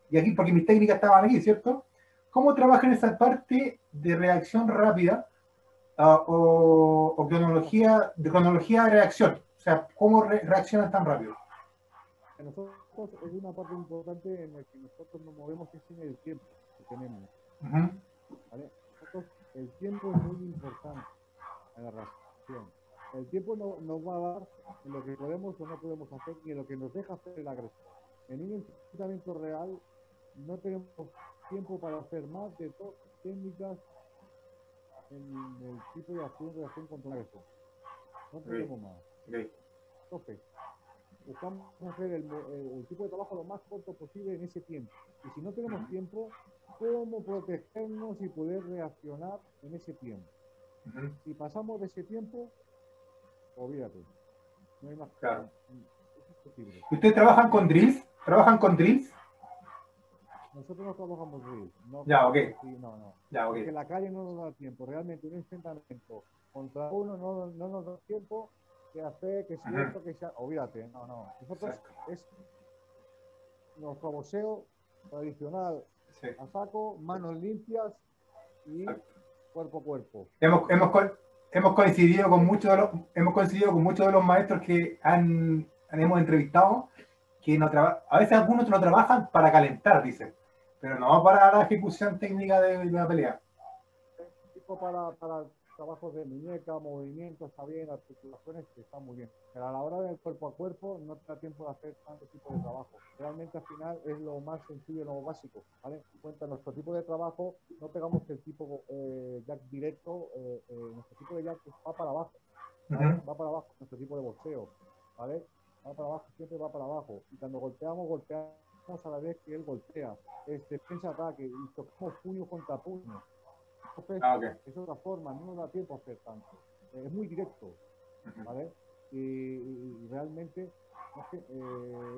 S1: Y aquí, porque mis técnicas estaban aquí, ¿cierto? ¿cómo trabajan esa parte de reacción rápida o cronología de reacción? O sea, ¿cómo reaccionan tan rápido?
S10: Nosotros es una parte importante en la que nosotros nos movemos es en el tiempo que tenemos. ¿Vale? Nosotros, el tiempo es muy importante en la reacción. El tiempo nos va a dar en lo que podemos o no podemos hacer y en lo que nos deja hacer el agresor. En un enfrentamiento real no tenemos tiempo para hacer más de 2 técnicas en el tipo de acción-reacción contra un agresor. No tenemos más. Entonces, buscamos hacer el tipo de trabajo lo más corto posible en ese tiempo. Y si no tenemos tiempo, ¿cómo protegernos y poder reaccionar en ese tiempo? Si pasamos de ese tiempo, olvídate. No hay más.
S1: Claro.
S10: Es imposible.
S1: ¿Ustedes trabajan con drills? ¿Trabajan con drills?
S10: Nosotros no trabajamos drills. No,
S1: Ya, ok.
S10: sí, no.
S1: Ya, ok.
S10: Porque la calle no nos da tiempo. Realmente un enfrentamiento contra uno no nos da tiempo que hacer, que si esto, que sea. Olvídate, no. Nosotros es nuestro boxeo tradicional, a saco, manos limpias y cuerpo a cuerpo.
S1: Hemos coincidido con muchos de los maestros que hemos entrevistado, que a veces algunos no trabajan para calentar, dicen, pero no para la ejecución técnica de la pelea.
S10: Tipo para trabajos de muñeca, movimientos, está bien, articulaciones, está muy bien. Pero a la hora del cuerpo a cuerpo no te da tiempo de hacer tanto tipo de trabajo. Realmente al final es lo más sencillo, lo básico, ¿vale? En cuanto a nuestro tipo de trabajo, no pegamos el tipo jack directo, nuestro tipo de jack va para abajo, ¿vale? Va para abajo, nuestro tipo de boxeo, ¿vale? Va para abajo, siempre va para abajo. Y cuando golpeamos a la vez que él golpea. Es defensa-ataque y tocamos puño contra puño. Entonces, es otra forma, no nos da tiempo a hacer tanto. Es muy directo, ¿vale? Y realmente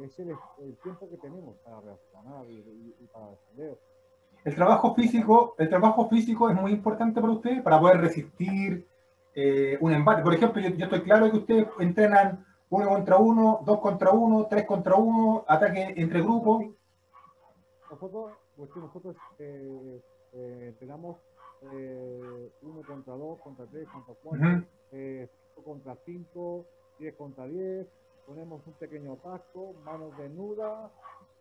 S10: es el tiempo que tenemos para reaccionar y para defender.
S1: El trabajo físico es muy importante para ustedes, para poder resistir un embate. Por ejemplo, yo estoy claro que ustedes entrenan 1 contra 1, 2 contra 1, 3 contra 1, ataque entre grupos.
S10: Nosotros entrenamos 1 contra 2, contra 3, contra 4, 5 contra 5, 10 contra 10, ponemos un pequeño casco, manos desnudas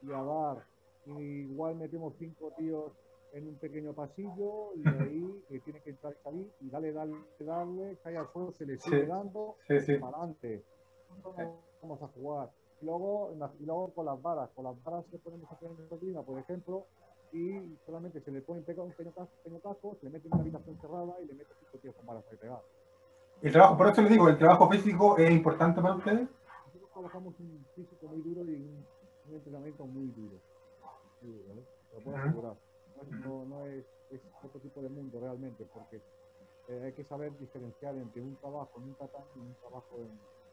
S10: y a dar. Igual metemos 5 tíos en un pequeño pasillo y de ahí tiene que entrar y salir y darle, cae al suelo, se le sigue dando para adelante. Vamos a jugar. Y luego con las varas que ponemos aquí en la rutina, por ejemplo, y solamente se le pone un pequeño casco, se le mete en una habitación cerrada y le mete 5 tíos con varas ahí pegadas.
S1: Por eso les digo, ¿el trabajo físico es importante para ustedes?
S10: Nosotros trabajamos un físico muy duro y un entrenamiento muy duro. ¿Vale? Lo puedo asegurar. No es otro tipo de mundo realmente, porque hay que saber diferenciar entre un trabajo en un tatán y un trabajo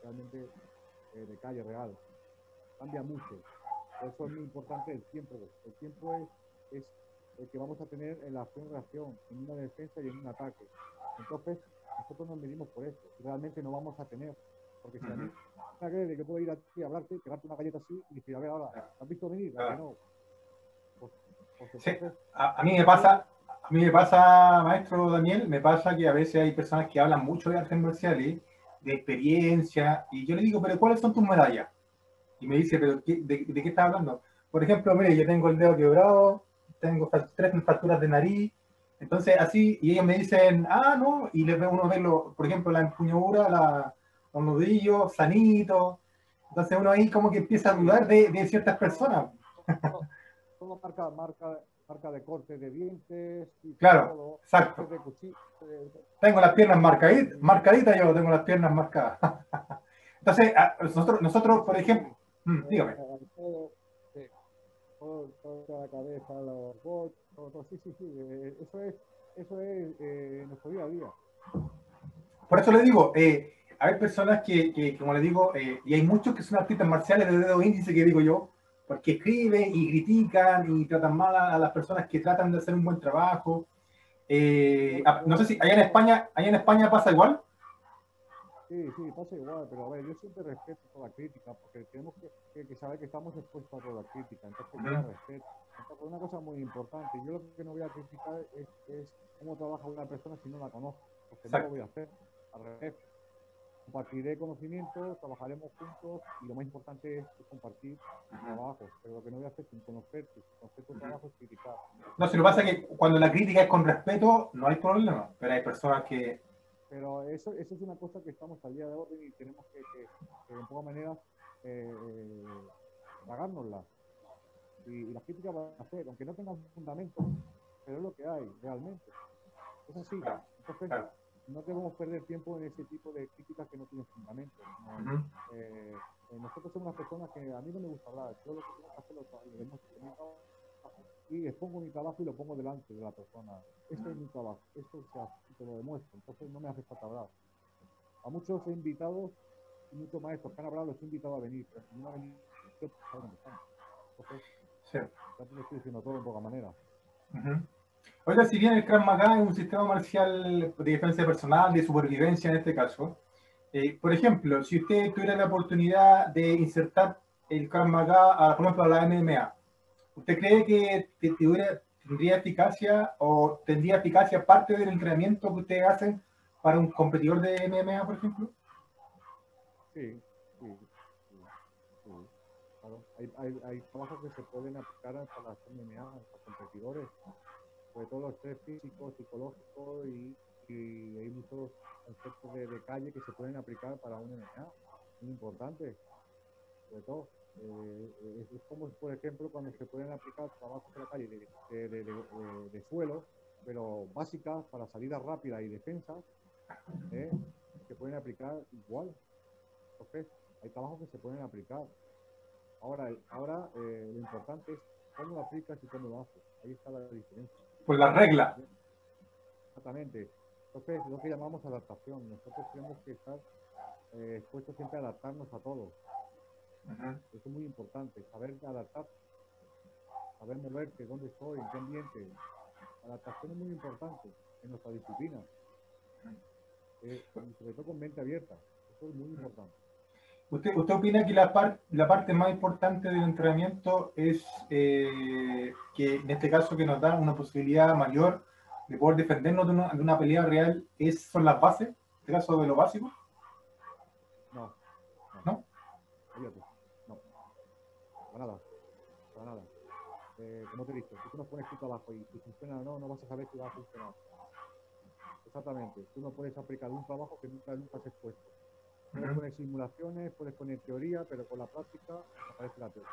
S10: realmente de calle real. Cambia mucho. Por eso es muy importante el tiempo. El tiempo es el que vamos a tener en la acción-reacción, en una defensa y en un ataque. Entonces, nosotros nos medimos por eso. Realmente no vamos a tener. Porque si a mí me agrede, yo puedo ir a ti a hablarte, pegarte una galleta así y decir, a ver, ahora, ¿has visto venir? ¿A que no?
S1: Sí. A mí me pasa, maestro Daniel, me pasa que a veces hay personas que hablan mucho de artes marciales, de experiencia, y yo le digo, pero ¿cuáles son tus medallas? Y me dice, ¿pero de qué estás hablando? Por ejemplo, mire, yo tengo el dedo quebrado, tengo 3 fracturas de nariz, entonces así, y ellos me dicen, no, y les ve uno verlo, por ejemplo, la empuñadura, los nudillos, sanitos, entonces uno ahí como que empieza a dudar de ciertas personas.
S10: Todo marca de corte de dientes. Y
S1: claro,
S10: todo,
S1: exacto.
S10: de cuchillo,
S1: tengo las piernas marcaditas, yo tengo las piernas marcadas. Entonces, nosotros, por ejemplo, dígame.
S10: Toda la cabeza, los golpes, todo, sí. Eso es nuestro día a día.
S1: Por eso le digo, hay personas que como le digo, y hay muchos que son artistas marciales de dedo índice, que digo yo, porque escriben y critican y tratan mal a las personas que tratan de hacer un buen trabajo. No sé si allá en España pasa igual.
S10: Sí, pasa igual, pero a ver, yo siempre respeto toda crítica, porque tenemos que saber que estamos expuestos a toda crítica, entonces yo la respeto. Entonces, una cosa muy importante. Yo lo que no voy a criticar es cómo trabaja una persona si no la conozco, porque no lo voy a hacer. Al revés, compartiré conocimientos, trabajaremos juntos y lo más importante es compartir trabajos. Pero lo que no voy a hacer sin conocerte, sin conocer tu trabajo es criticar.
S1: No, si lo que pasa es que cuando la crítica es con respeto, no hay problema, pero hay personas que...
S10: Pero eso es una cosa que estamos al día de hoy y tenemos que en poca manera, tragárnosla. Y las críticas van a hacer, aunque no tengan fundamento, pero es lo que hay realmente. Es así. Entonces, no debemos perder tiempo en ese tipo de críticas que no tienen fundamento. ¿No? Nosotros somos unas personas que a mí no me gusta hablar. Yo lo que tengo que hacer lo demuestro y expongo mi trabajo y lo pongo delante de la persona. Este es mi trabajo, esto te lo demuestro. Entonces no me hace falta hablar. A muchos invitados y muchos maestros que han hablado los he invitado a venir, pero si no han venido, pues saben dónde están. Entonces, ya te lo estoy diciendo todo en poca manera.
S1: Oiga, si bien el Krav Maga es un sistema marcial de defensa personal, de supervivencia en este caso, por ejemplo, si usted tuviera la oportunidad de insertar el Krav Maga, por ejemplo, a la MMA, ¿usted cree que tendría eficacia o tendría eficacia parte del entrenamiento que ustedes hacen para un competidor de MMA, por ejemplo?
S10: Sí. Claro. Hay trabajos que se pueden aplicar para las MMA, para competidores, sobre todo los estrés físico, psicológico y hay muchos conceptos de calle que se pueden aplicar para un MMA, muy importante, sobre todo. Es como, por ejemplo, cuando se pueden aplicar trabajos en la calle de suelo, pero básicas para salida rápida y defensa, se pueden aplicar igual. Entonces, hay trabajos que se pueden aplicar. Ahora lo importante es cómo lo aplicas y cómo lo haces. Ahí está la diferencia.
S1: Pues la regla.
S10: Exactamente. Entonces, lo que llamamos adaptación. Nosotros tenemos que estar expuestos siempre a adaptarnos a todo. Eso es muy importante, saber adaptar, saber moverte, dónde estoy, en qué ambiente. La adaptación es muy importante en nuestra disciplina, y sobre todo con mente abierta. Eso es muy importante.
S1: ¿Usted opina que la parte más importante del entrenamiento es que en este caso que nos da una posibilidad mayor de poder defendernos de una pelea real son las bases, en este caso de lo básico? ¿No?
S10: Fíjate. No, para nada. Como te he dicho, si tú no pones tu trabajo y si funciona o no vas a saber si va a funcionar. Exactamente. Tú no puedes aplicar un trabajo que nunca has expuesto. Puedes poner simulaciones, puedes poner teoría, pero con la práctica aparece la teoría.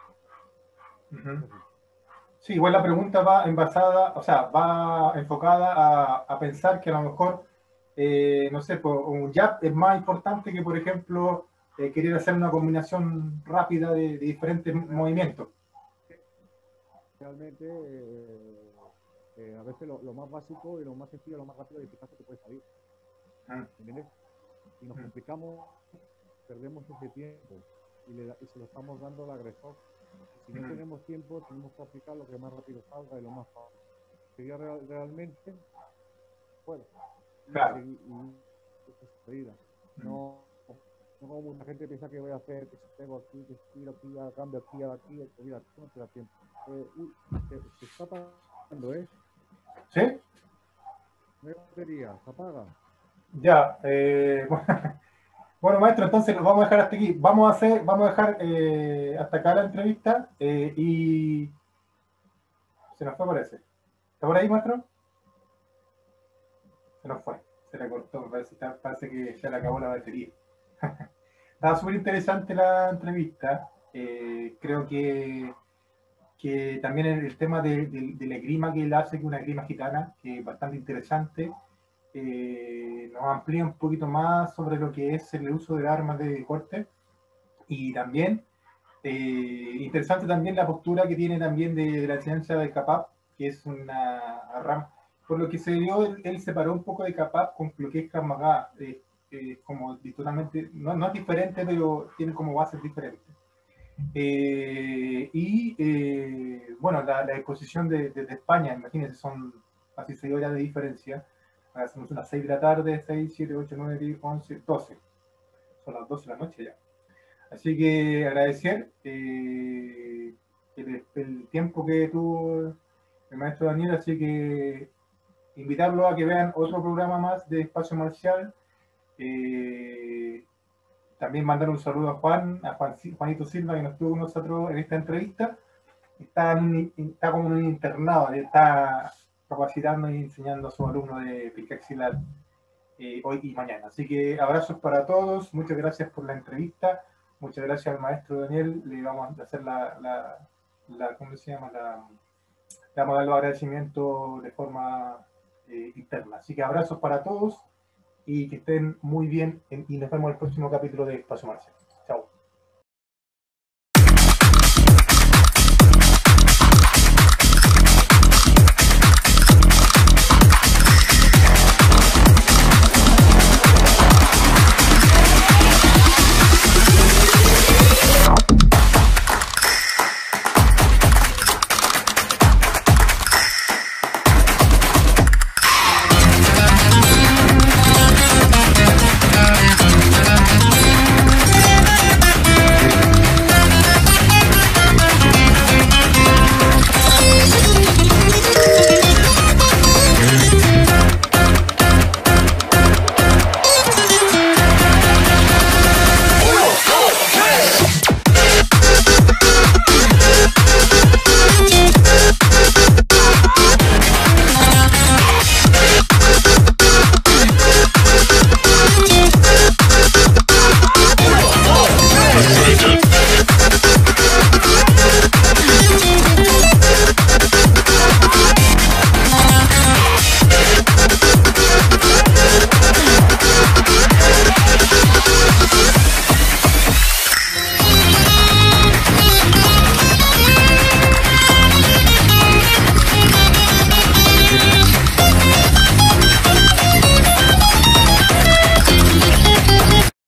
S1: Sí, igual la pregunta va enfocada a pensar que a lo mejor, no sé, un jab es más importante que, por ejemplo, querer hacer una combinación rápida de diferentes movimientos.
S10: Realmente, a veces lo más básico y lo más sencillo, lo más rápido y eficaz que puede salir. ¿Entiendes? Si nos complicamos, perdemos ese tiempo y se lo estamos dando al agresor. Si no tenemos tiempo, tenemos que aplicar lo que más rápido salga y lo más fácil. Sería realmente, bueno,
S1: claro.
S10: No como mucha gente piensa que voy a hacer, que si pego aquí, que tiro aquí, cambio aquí, mira, no te da tiempo. Se está apagando, ¿eh?
S1: ¿Sí?
S10: No hay batería, se apaga.
S1: Ya, bueno, maestro, entonces lo vamos a dejar hasta aquí. Vamos a dejar hasta acá la entrevista y se nos fue, parece. ¿Está por ahí, maestro? Se nos fue, se le cortó, parece que se le acabó la batería. Estaba súper interesante la entrevista. Creo que también el tema de la esgrima que él hace, que es una esgrima gitana, que es bastante interesante. Nos amplía un poquito más sobre lo que es el uso de armas de corte y también interesante también la postura que tiene también de la enseñanza de Kapap, que es una rama, por lo que se dio, él separó un poco de Kapap con lo que es Krav Maga, como totalmente, no es diferente, pero tiene como bases diferentes. Bueno, la exposición de España, imagínense, son casi 6 horas de diferencia. Hacemos unas 6 de la tarde, 6, 7, 8, 9, 10, 11, 12. Son las 12 de la noche ya. Así que agradecer el tiempo que tuvo el maestro Daniel, así que invitarlo a que vean otro programa más de Espacio Marcial. También mandar un saludo a Juanito Silva, que nos estuvo con nosotros en esta entrevista. Está como en un internado, está capacitando y enseñando a sus alumnos de Picaxilar hoy y mañana. Así que abrazos para todos, muchas gracias por la entrevista, muchas gracias al maestro Daniel, le vamos a hacer ¿cómo se llama? Le vamos a dar los agradecimientos de forma interna. Así que abrazos para todos y que estén muy bien y nos vemos en el próximo capítulo de Espacio Marcial.